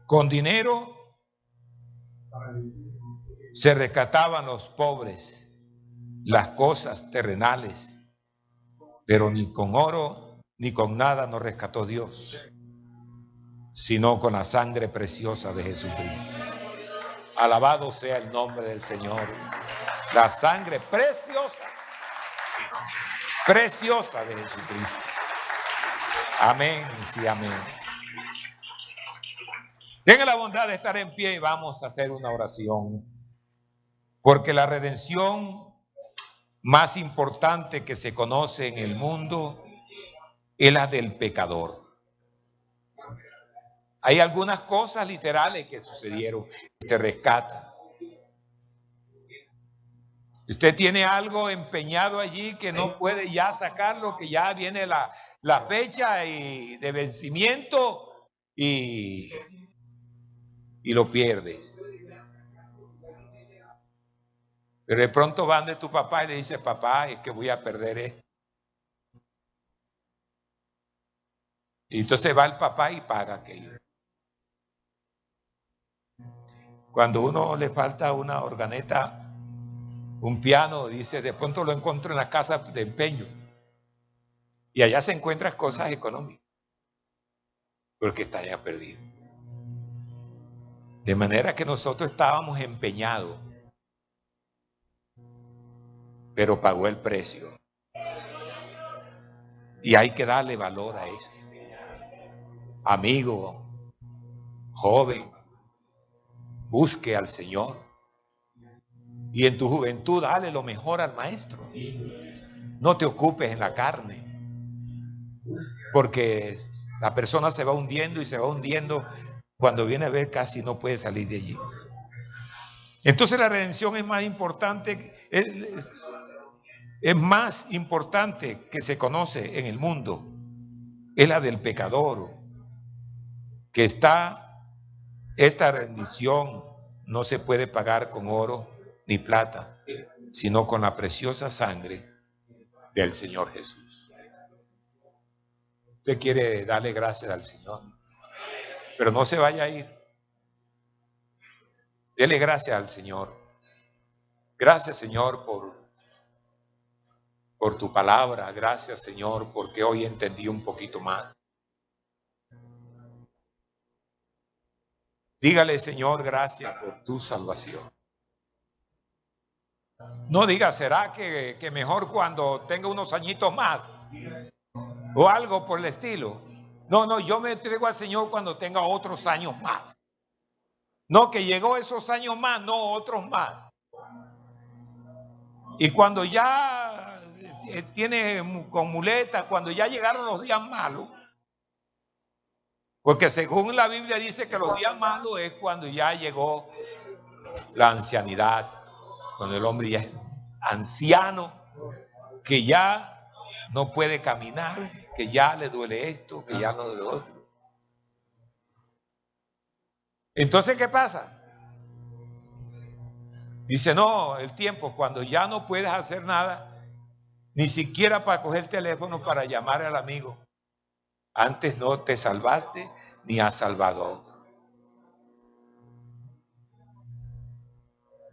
Con dinero se rescataban los pobres, las cosas terrenales, pero ni con oro ni con nada nos rescató Dios, sino con la sangre preciosa de Jesucristo. Alabado sea el nombre del Señor. La sangre preciosa, preciosa de Jesucristo. Amén, sí, amén. Tenga la bondad de estar en pie y vamos a hacer una oración Porque la redención más importante que se conoce en el mundo es la del pecador. Hay algunas cosas literales que sucedieron, que se rescatan. Usted tiene algo empeñado allí que no puede ya sacarlo, que ya viene la fecha de vencimiento y lo pierdes. Pero de pronto van de tu papá y le dice, papá, es que voy a perder esto. Y entonces va el papá y paga aquello. Cuando uno le falta una organeta, un piano, dice, de pronto lo encuentro en la casa de empeño. Y allá se encuentran cosas económicas, porque está ya perdido. De manera que nosotros estábamos empeñados, pero pagó el precio. Y hay que darle valor a eso. Amigo, joven, busque al Señor. Y en tu juventud dale lo mejor al maestro. No te ocupes en la carne. Porque la persona se va hundiendo y se va hundiendo. Cuando viene a ver casi no puede salir de allí. Entonces la redención es más importante, es más importante que se conoce en el mundo. Es la del pecador. Que esta rendición no se puede pagar con oro ni plata, sino con la preciosa sangre del Señor Jesús. Usted quiere darle gracias al Señor, pero no se vaya a ir. Dele gracias al Señor. Gracias, Señor, por tu palabra. Gracias, Señor, porque hoy entendí un poquito más. Dígale, Señor, gracias por tu salvación. No diga, ¿será que mejor cuando tenga unos añitos más? O algo por el estilo. No, yo me entrego al Señor cuando tenga otros años más. No, que llegó esos años más, no otros más. Y cuando ya tiene con muletas, cuando ya llegaron los días malos, porque según la Biblia dice que los días malos es cuando ya llegó la ancianidad, cuando el hombre ya es anciano, que ya no puede caminar, que ya le duele esto, que ya no le duele otro. Entonces, ¿qué pasa? Dice, no, el tiempo, cuando ya no puedes hacer nada, ni siquiera para coger el teléfono para llamar al amigo. Antes no te salvaste, ni has salvado a otro.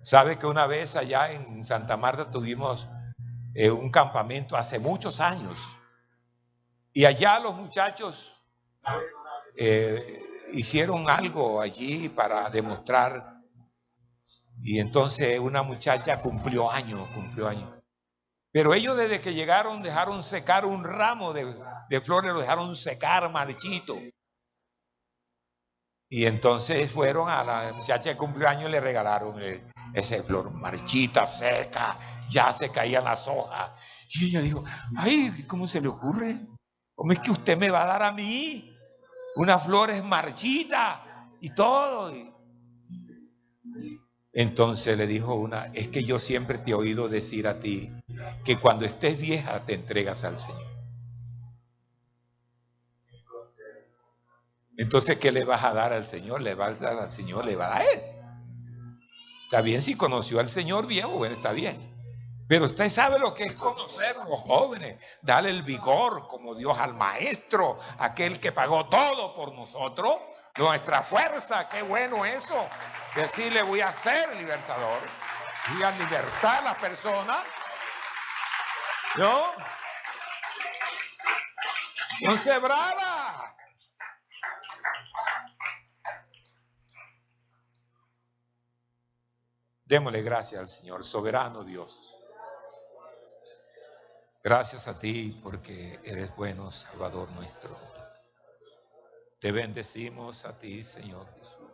¿Sabe que una vez allá en Santa Marta tuvimos un campamento hace muchos años? Y allá los muchachos hicieron algo allí para demostrar. Y entonces una muchacha cumplió años. Pero ellos desde que llegaron dejaron secar un ramo de flores, lo dejaron secar marchito. Y entonces fueron a la muchacha de cumpleaños y le regalaron ese flor marchita, seca, ya se caían las hojas. Y ella dijo, ay, ¿cómo se le ocurre? ¿Cómo es que usted me va a dar a mí unas flores marchitas y todo? Entonces le dijo una, es que yo siempre te he oído decir a ti que cuando estés vieja te entregas al Señor. Entonces, ¿qué le vas a dar al Señor? Le vas a dar al Señor, le va a dar a Él. Está bien, si conoció al Señor viejo, bueno, está bien. Pero usted sabe lo que es conocer a los jóvenes, darle el vigor como Dios al Maestro, aquel que pagó todo por nosotros, nuestra fuerza, qué bueno eso. Decirle, voy a ser libertador, voy a libertar a las personas, ¿no? No se brava. Démosle gracias al Señor, soberano Dios. Gracias a ti porque eres bueno, Salvador nuestro. Te bendecimos a ti, Señor Jesús.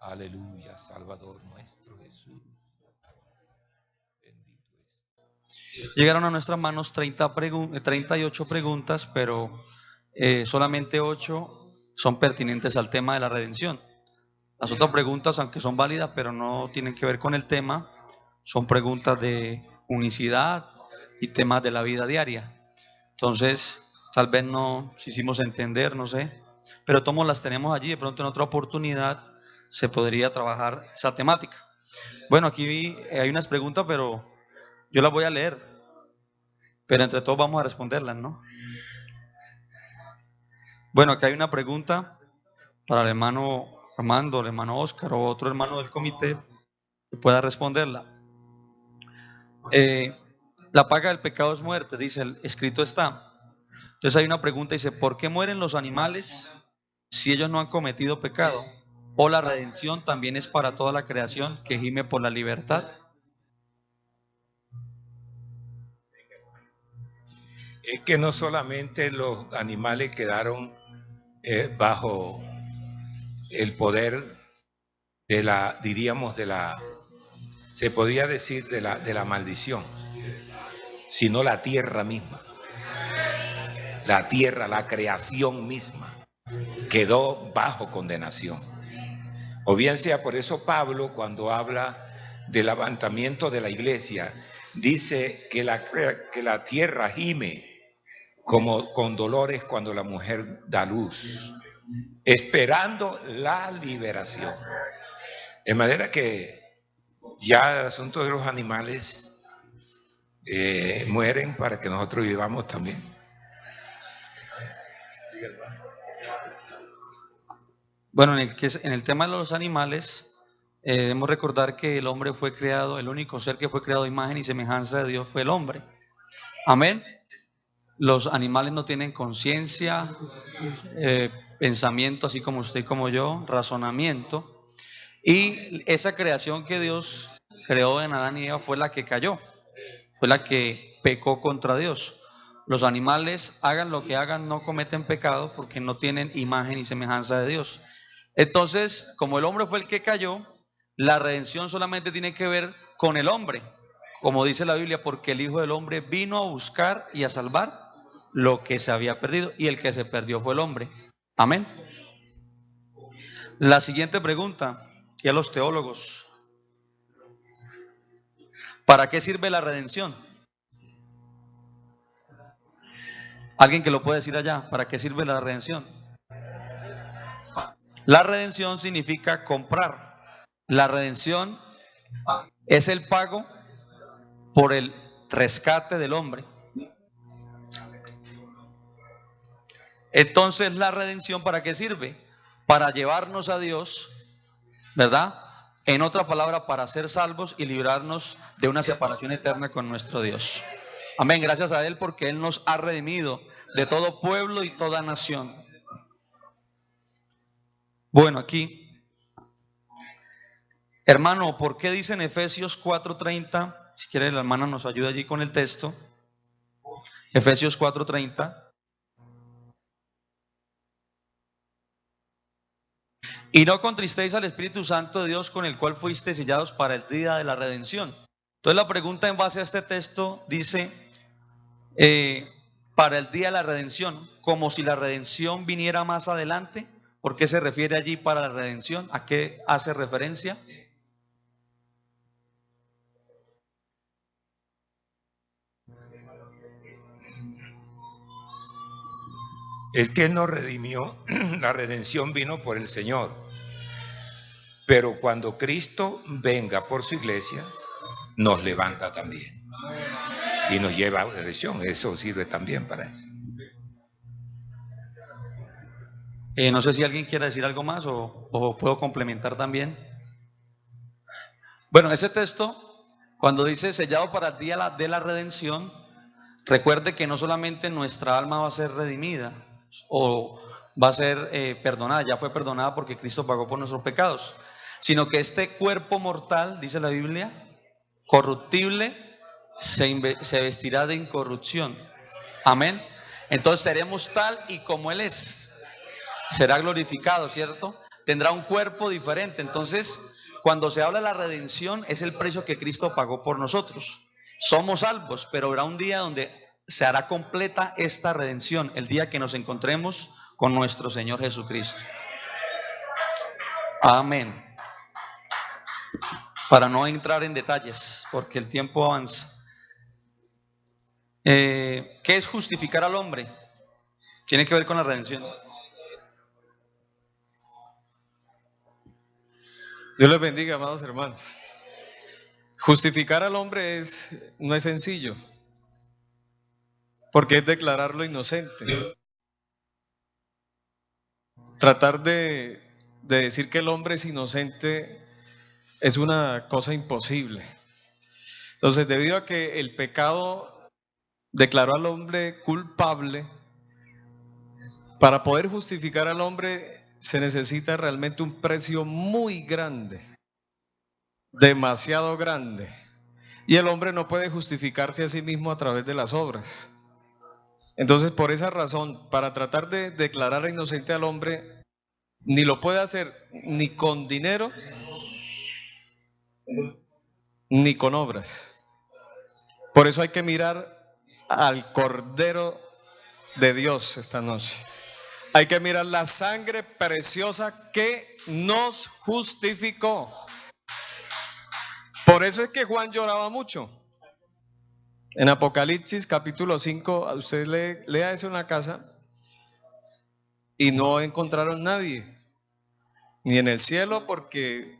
Aleluya, Salvador nuestro Jesús. Bendito es. Llegaron a nuestras manos 38 preguntas, pero solamente 8 son pertinentes al tema de la redención. Las otras preguntas, aunque son válidas, pero no tienen que ver con el tema, son preguntas de unicidad y temas de la vida diaria. Entonces, tal vez no si hicimos entender, no sé, pero todos las tenemos allí. De pronto en otra oportunidad se podría trabajar esa temática. Bueno, aquí hay unas preguntas, pero yo las voy a leer, pero entre todos vamos a responderlas, ¿no? Bueno, acá hay una pregunta para el hermano Armando, el hermano Oscar o otro hermano del comité que pueda responderla. La paga del pecado es muerte, dice, el escrito está. Entonces hay una pregunta, dice, ¿por qué mueren los animales si ellos no han cometido pecado? ¿O la redención también es para toda la creación que gime por la libertad? Es que no solamente los animales quedaron bajo el poder de la, diríamos, se podría decir de la maldición, sino la tierra misma. La tierra, la creación misma, quedó bajo condenación. O bien sea, por eso Pablo, cuando habla del levantamiento de la iglesia, dice que la tierra gime como con dolores cuando la mujer da luz, esperando la liberación. De manera que ya el asunto de los animales mueren para que nosotros vivamos también. Bueno, en el tema de los animales, debemos recordar que el hombre fue creado, el único ser que fue creado a imagen y semejanza de Dios fue el hombre. Amén. Los animales no tienen conciencia, pensamiento, así como usted y como yo, razonamiento. Y esa creación que Dios creó en Adán y Eva fue la que cayó, fue la que pecó contra Dios. Los animales, hagan lo que hagan, no cometen pecado porque no tienen imagen y semejanza de Dios. Entonces, como el hombre fue el que cayó, la redención solamente tiene que ver con el hombre, como dice la Biblia, porque el Hijo del Hombre vino a buscar y a salvar lo que se había perdido, y el que se perdió fue el hombre. Amén. La siguiente pregunta, y a los teólogos, ¿para qué sirve la redención? ¿Alguien que lo puede decir allá? ¿Para qué sirve la redención? La redención significa comprar. La redención es el pago por el rescate del hombre. Entonces, ¿la redención para qué sirve? Para llevarnos a Dios, ¿verdad? En otra palabra, para ser salvos y librarnos de una separación eterna con nuestro Dios. Amén, gracias a Él porque Él nos ha redimido de todo pueblo y toda nación. Bueno, aquí, hermano, ¿por qué dice en Efesios 4:30? Si quiere la hermana nos ayuda allí con el texto. Efesios 4:30. Y no contristéis al Espíritu Santo de Dios, con el cual fuisteis sellados para el día de la redención. Entonces la pregunta en base a este texto dice, para el día de la redención, como si la redención viniera más adelante. ¿Por qué se refiere allí para la redención? ¿A qué hace referencia? Es que Él nos redimió, la redención vino por el Señor. Pero cuando Cristo venga por su iglesia, nos levanta también. Y nos lleva a la redención. Eso sirve también para eso. No sé si alguien quiere decir algo más o puedo complementar también. Bueno, ese texto, cuando dice sellado para el día de la redención, recuerde que no solamente nuestra alma va a ser redimida o va a ser perdonada, ya fue perdonada porque Cristo pagó por nuestros pecados, sino que este cuerpo mortal, dice la Biblia, corruptible, se vestirá de incorrupción. Amén. Entonces seremos tal y como Él es. Será glorificado, ¿cierto? tendrá un cuerpo diferente. Entonces, cuando se habla de la redención, es el precio que Cristo pagó por nosotros. Somos salvos, pero habrá un día donde se hará completa esta redención, el día que nos encontremos con nuestro Señor Jesucristo. Amén. Para no entrar en detalles, porque el tiempo avanza. ¿Qué es justificar al hombre? Tiene que ver con la redención. Dios les bendiga, amados hermanos. Justificar al hombre no es sencillo, porque es declararlo inocente. Tratar de decir que el hombre es inocente es una cosa imposible. Entonces, debido a que el pecado declaró al hombre culpable, para poder justificar al hombre se necesita realmente un precio muy grande, demasiado grande. Y el hombre no puede justificarse a sí mismo a través de las obras. Entonces, por esa razón, para tratar de declarar inocente al hombre, ni lo puede hacer ni con dinero, ni con obras. Por eso hay que mirar al Cordero de Dios esta noche. Hay que mirar la sangre preciosa que nos justificó. Por eso es que Juan lloraba mucho. En Apocalipsis capítulo 5, usted lea eso en la casa, y no encontraron nadie, ni en el cielo, porque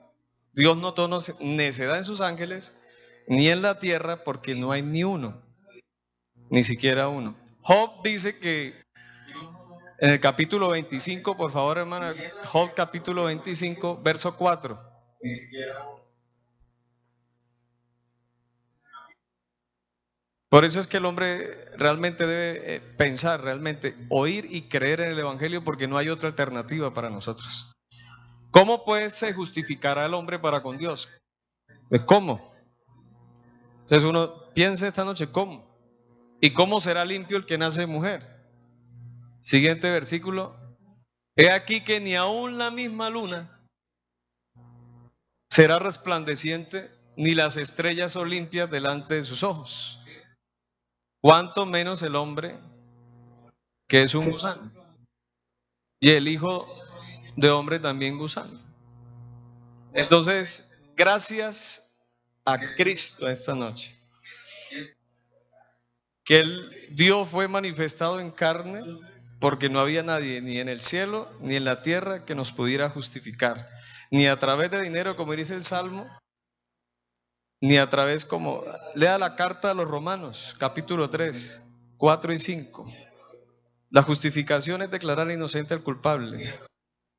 Dios notó necedad en sus ángeles, ni en la tierra, porque no hay ni uno, ni siquiera uno. Job dice que en el capítulo 25, por favor, hermana, Job capítulo 25, verso 4. Por eso es que el hombre realmente debe pensar, realmente oír y creer en el Evangelio, porque no hay otra alternativa para nosotros. ¿Cómo puede se justificar al hombre para con Dios? ¿Cómo? Entonces uno piensa esta noche, ¿cómo? ¿Y cómo será limpio el que nace de mujer? Siguiente versículo. He aquí que ni aún la misma luna será resplandeciente, ni las estrellas son limpias delante de sus ojos. Cuánto menos el hombre, que es un gusano, y el Hijo de Hombre también gusano. Entonces, gracias a Cristo esta noche, que Dios fue manifestado en carne, porque no había nadie ni en el cielo ni en la tierra que nos pudiera justificar, ni a través de dinero, como dice el Salmo, ni a través como, lea la carta a los Romanos, capítulo 3, 4 y 5. La justificación es declarar inocente al culpable.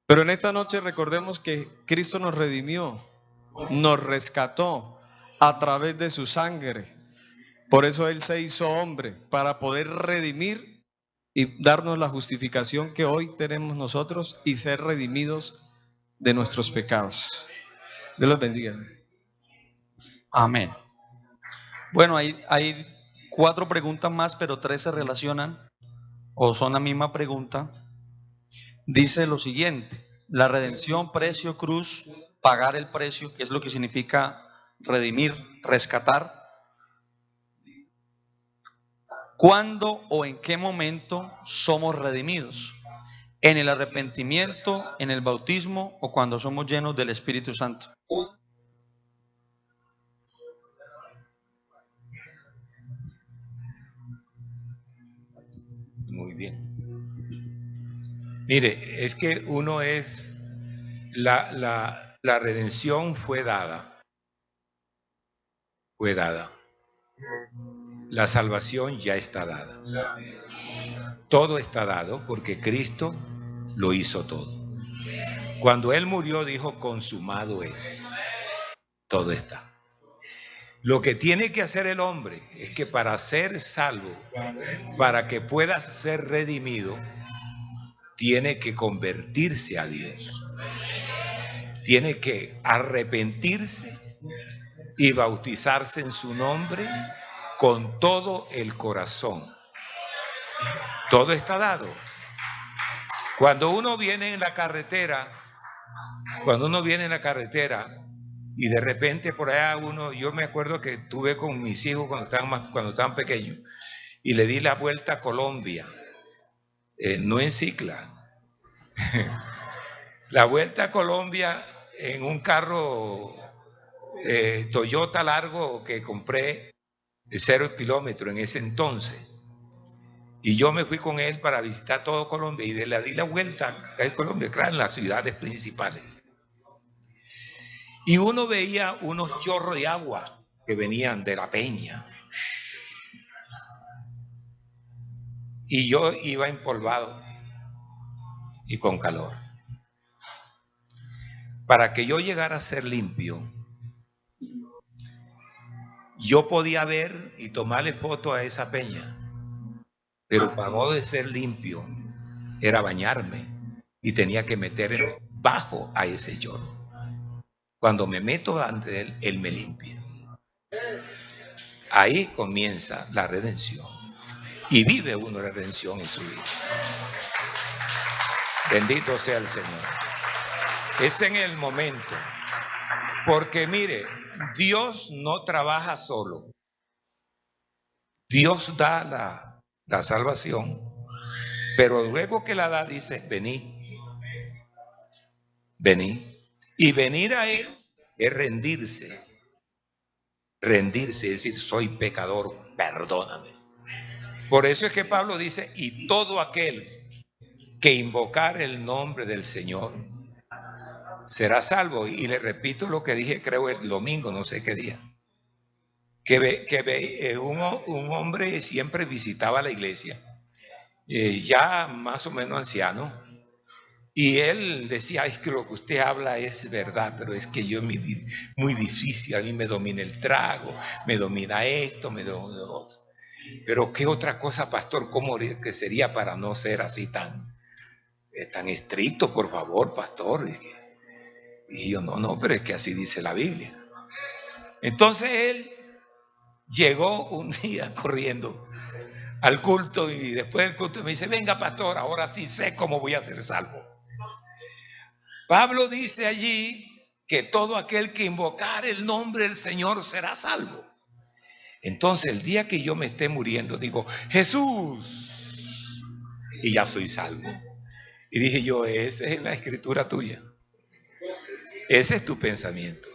Pero en esta noche recordemos que Cristo nos redimió, nos rescató a través de su sangre. Por eso Él se hizo hombre, para poder redimir y darnos la justificación que hoy tenemos nosotros y ser redimidos de nuestros pecados. Dios los bendiga. Amén. Bueno, hay 4 preguntas más, pero 3 se relacionan o son la misma pregunta. Dice lo siguiente: la redención, precio, cruz, pagar el precio, que es lo que significa redimir, rescatar. ¿Cuándo o en qué momento somos redimidos? ¿En el arrepentimiento, en el bautismo o cuando somos llenos del Espíritu Santo? Muy bien. Mire, es que uno es, la redención fue dada. La salvación ya está dada. Todo está dado porque Cristo lo hizo todo. Cuando Él murió dijo, consumado es. Todo está. Lo que tiene que hacer el hombre es que para ser salvo, para que pueda ser redimido, tiene que convertirse a Dios. Tiene que arrepentirse y bautizarse en su nombre con todo el corazón. Todo está dado. Cuando uno viene en la carretera Cuando uno viene en la carretera y de repente por allá yo me acuerdo que estuve con mis hijos cuando estaban pequeños y le di la vuelta a Colombia, no en cicla, la vuelta a Colombia en un carro Toyota largo que compré de 0 kilómetros en ese entonces. Y yo me fui con él para visitar todo Colombia y le di la vuelta a Colombia, claro, en las ciudades principales. Y uno veía unos chorros de agua que venían de la peña. Y yo iba empolvado y con calor. Para que yo llegara a ser limpio, yo podía ver y tomarle foto a esa peña. Pero para no de ser limpio, era bañarme y tenía que meterme bajo a ese chorro. Cuando me meto ante él, él me limpia. Ahí comienza la redención. Y vive uno la redención en su vida. Bendito sea el Señor. Es en el momento. Porque mire, Dios no trabaja solo. Dios da la salvación. Pero luego que la da, dice, venid. Venid. Y venir a Él es rendirse. Rendirse, es decir, soy pecador, perdóname. Por eso es que Pablo dice, y todo aquel que invocar el nombre del Señor será salvo. Y le repito lo que dije, creo el domingo, no sé qué día, que un hombre siempre visitaba la iglesia, ya más o menos anciano, y él decía, es que lo que usted habla es verdad, pero es que yo es muy difícil, a mí me domina el trago, me domina esto, me domina lo otro. Pero qué otra cosa, pastor, ¿cómo que sería para no ser así tan estricto, por favor, pastor? Y yo, no, pero es que así dice la Biblia. Entonces él llegó un día corriendo al culto y después del culto me dice, venga pastor, ahora sí sé cómo voy a ser salvo. Pablo dice allí que todo aquel que invocar el nombre del Señor será salvo. Entonces el día que yo me esté muriendo digo, Jesús, y ya soy salvo. Y dije yo, esa es la escritura tuya. Ese es tu pensamiento.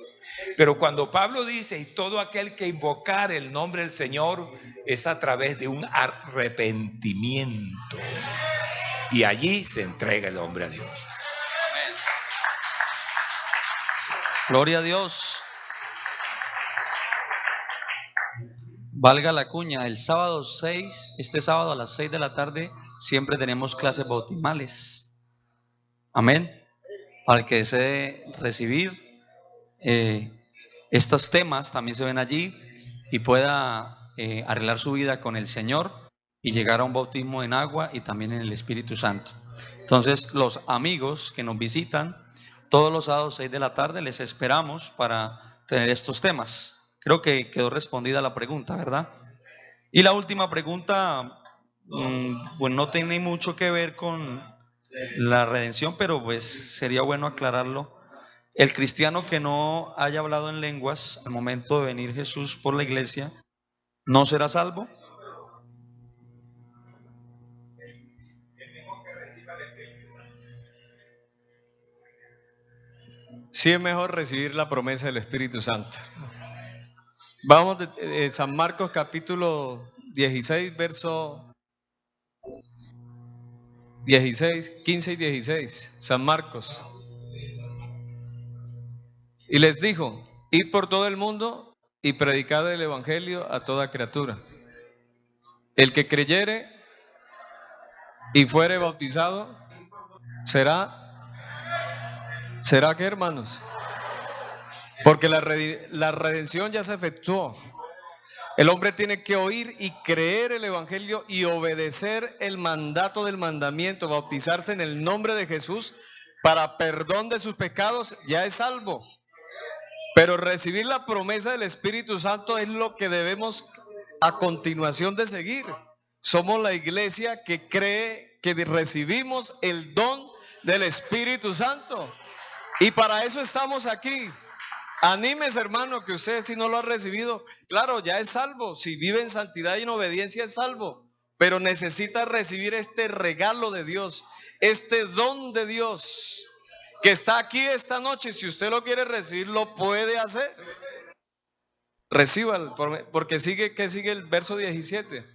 Pero cuando Pablo dice, y todo aquel que invocar el nombre del Señor, es a través de un arrepentimiento. Y allí se entrega el hombre a Dios. Gloria a Dios. Valga la cuña, el sábado 6, este sábado a las 6 de la tarde, siempre tenemos clases bautismales. Amén. Para el que desee recibir estos temas, también se ven allí y pueda arreglar su vida con el Señor y llegar a un bautismo en agua y también en el Espíritu Santo. Entonces, los amigos que nos visitan, todos los sábados 6 de la tarde, les esperamos para tener estos temas. Creo que quedó respondida la pregunta, ¿verdad? Y la última pregunta, pues no tiene mucho que ver con la redención, pero pues sería bueno aclararlo. El cristiano que no haya hablado en lenguas al momento de venir Jesús por la iglesia, ¿no será salvo? Sí es mejor recibir la promesa del Espíritu Santo. Vamos de San Marcos capítulo 16, verso 16, 15 y 16. San Marcos. Y les dijo, id por todo el mundo y predicad el evangelio a toda criatura. El que creyere y fuere bautizado, ¿será qué, hermanos? Porque la redención ya se efectuó. El hombre tiene que oír y creer el evangelio y obedecer el mandato del mandamiento, bautizarse en el nombre de Jesús para perdón de sus pecados, ya es salvo. Pero recibir la promesa del Espíritu Santo es lo que debemos a continuación de seguir. Somos la iglesia que cree que recibimos el don del Espíritu Santo. Y para eso estamos aquí. Anímese, hermano, que usted, si no lo ha recibido, claro, ya es salvo. Si vive en santidad y en obediencia es salvo, pero necesita recibir este regalo de Dios, este don de Dios que está aquí esta noche. Si usted lo quiere recibir, lo puede hacer. Recíbalo, porque sigue el verso 17.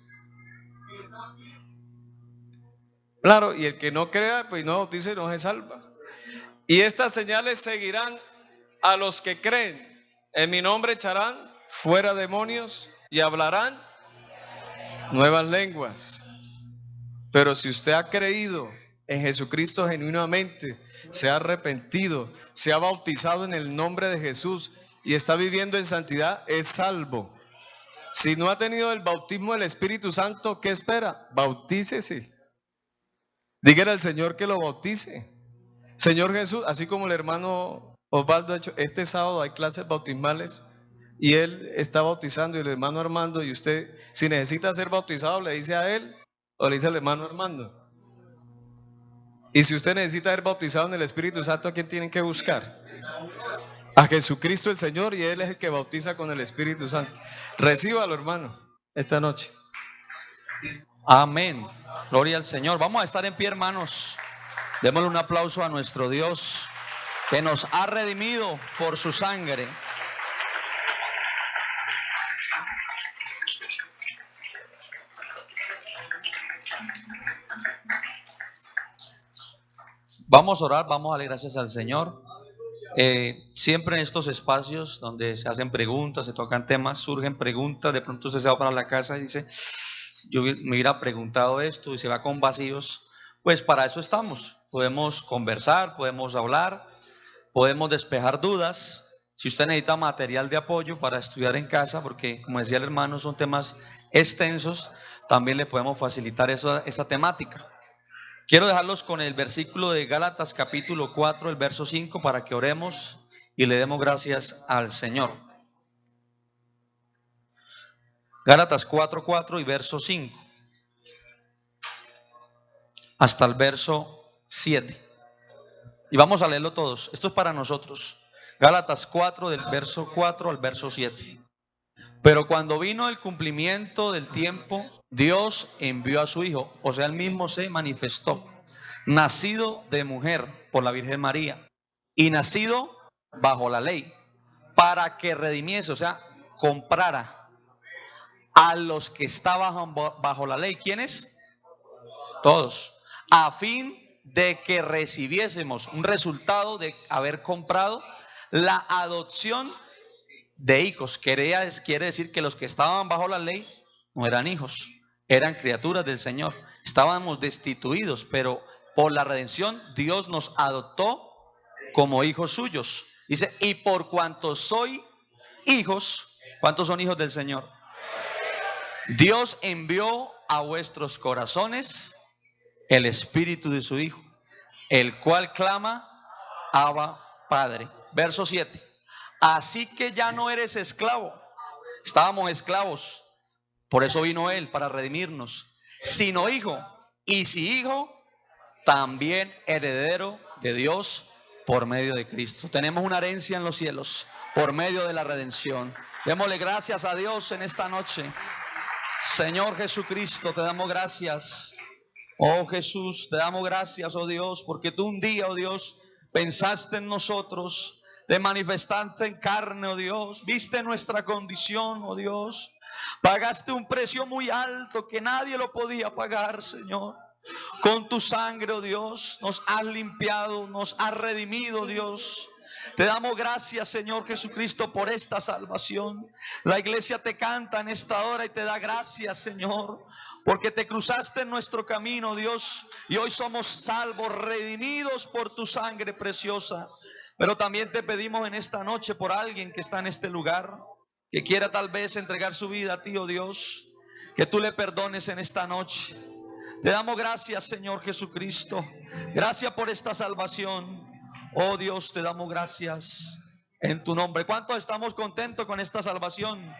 Claro, y el que no crea, pues no bautice, no se salva. Y estas señales seguirán a los que creen. En mi nombre echarán fuera demonios y hablarán nuevas lenguas. Pero si usted ha creído en Jesucristo genuinamente, se ha arrepentido, se ha bautizado en el nombre de Jesús y está viviendo en santidad, es salvo. Si no ha tenido el bautismo del Espíritu Santo, ¿qué espera? Bautícese. Dígale al Señor que lo bautice. Señor Jesús, así como el hermano Osvaldo ha hecho, este sábado hay clases bautismales y él está bautizando, y el hermano Armando, y usted, si necesita ser bautizado, le dice a él o le dice al hermano Armando. Y si usted necesita ser bautizado en el Espíritu Santo, ¿a quién tienen que buscar? A Jesucristo el Señor, y Él es el que bautiza con el Espíritu Santo. Recíbalo, hermano, esta noche. Amén. Gloria al Señor. Vamos a estar en pie, hermanos. Démosle un aplauso a nuestro Dios que nos ha redimido por su sangre. Vamos a orar, vamos a darle gracias al Señor. Siempre en estos espacios donde se hacen preguntas, se tocan temas, surgen preguntas. De pronto usted se va para la casa y dice, yo me hubiera preguntado esto, y se va con vacíos. Pues para eso estamos. Podemos conversar, podemos hablar, podemos despejar dudas. Si usted necesita material de apoyo para estudiar en casa, porque como decía el hermano, son temas extensos, también le podemos facilitar esa temática. Quiero dejarlos con el versículo de Gálatas capítulo 4, el verso 5, para que oremos y le demos gracias al Señor. Gálatas 4:4 y verso 5 hasta el verso 7. Y vamos a leerlo todos. Esto es para nosotros. Gálatas 4, del verso 4 al verso 7. Pero cuando vino el cumplimiento del tiempo, Dios envió a su Hijo, o sea, Él mismo se manifestó, nacido de mujer por la Virgen María y nacido bajo la ley, para que redimiese, o sea, comprara a los que estaban bajo la ley. ¿Quiénes? Todos. A fin de que recibiésemos un resultado de haber comprado la adopción de hijos. Quiere decir que los que estaban bajo la ley no eran hijos, eran criaturas del Señor. Estábamos destituidos, pero por la redención Dios nos adoptó como hijos suyos. Dice, y por cuanto soy hijos, ¿cuántos son hijos del Señor? Dios envió a vuestros corazones el Espíritu de su Hijo, el cual clama, Abba, Padre. Verso 7. Así que ya no eres esclavo. Estábamos esclavos, por eso vino Él, para redimirnos. Sino hijo, y si hijo, también heredero de Dios por medio de Cristo. Tenemos una herencia en los cielos por medio de la redención. Démosle gracias a Dios en esta noche. Señor Jesucristo, te damos gracias. Oh Jesús, te damos gracias, oh Dios, porque tú un día, oh Dios, pensaste en nosotros, te manifestaste en carne, oh Dios, viste nuestra condición, oh Dios, pagaste un precio muy alto que nadie lo podía pagar, Señor. Con tu sangre, oh Dios, nos has limpiado, nos has redimido, Dios. Te damos gracias, Señor Jesucristo, por esta salvación. La iglesia te canta en esta hora y te da gracias, Señor, porque te cruzaste en nuestro camino, Dios, y hoy somos salvos, redimidos por tu sangre preciosa. Pero también te pedimos en esta noche por alguien que está en este lugar, que quiera tal vez entregar su vida a ti, oh Dios, que tú le perdones en esta noche. Te damos gracias, Señor Jesucristo. Gracias por esta salvación. Oh Dios, te damos gracias en tu nombre. ¿Cuántos estamos contentos con esta salvación?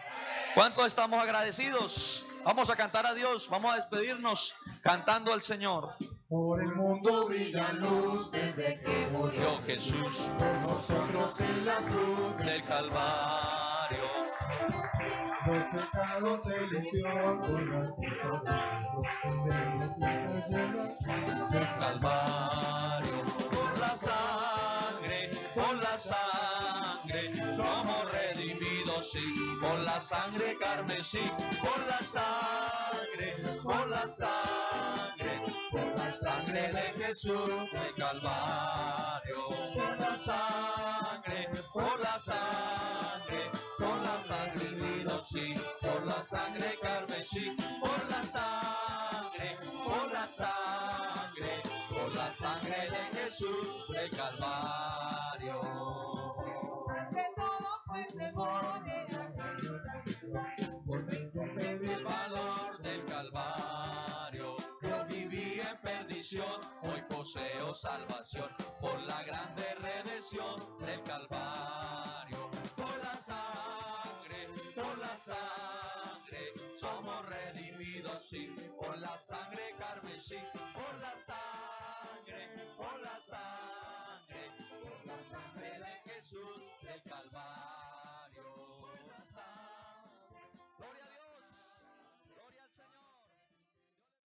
¿Cuántos estamos agradecidos? Vamos a cantar a Dios, vamos a despedirnos cantando al Señor. Por el mundo brilla luz desde que murió Jesús por nosotros en la cruz del Calvario. Los pecados se limpió con la Del Calvario. Por la sangre, somos redimidos, sí, por la sangre carmesí, por la sangre, por la sangre, por la sangre de Jesús del Calvario, por la sangre, por la sangre, por la sangre unidos, sí, por la sangre carmesí, por la sangre, por la sangre, por la sangre de Jesús del Calvario. Porque todo fue memoria, El valor del Calvario, yo viví en perdición, hoy poseo salvación, por la grande redención del Calvario. Por la sangre, somos redimidos, sí, por la sangre carmesí, por la sangre.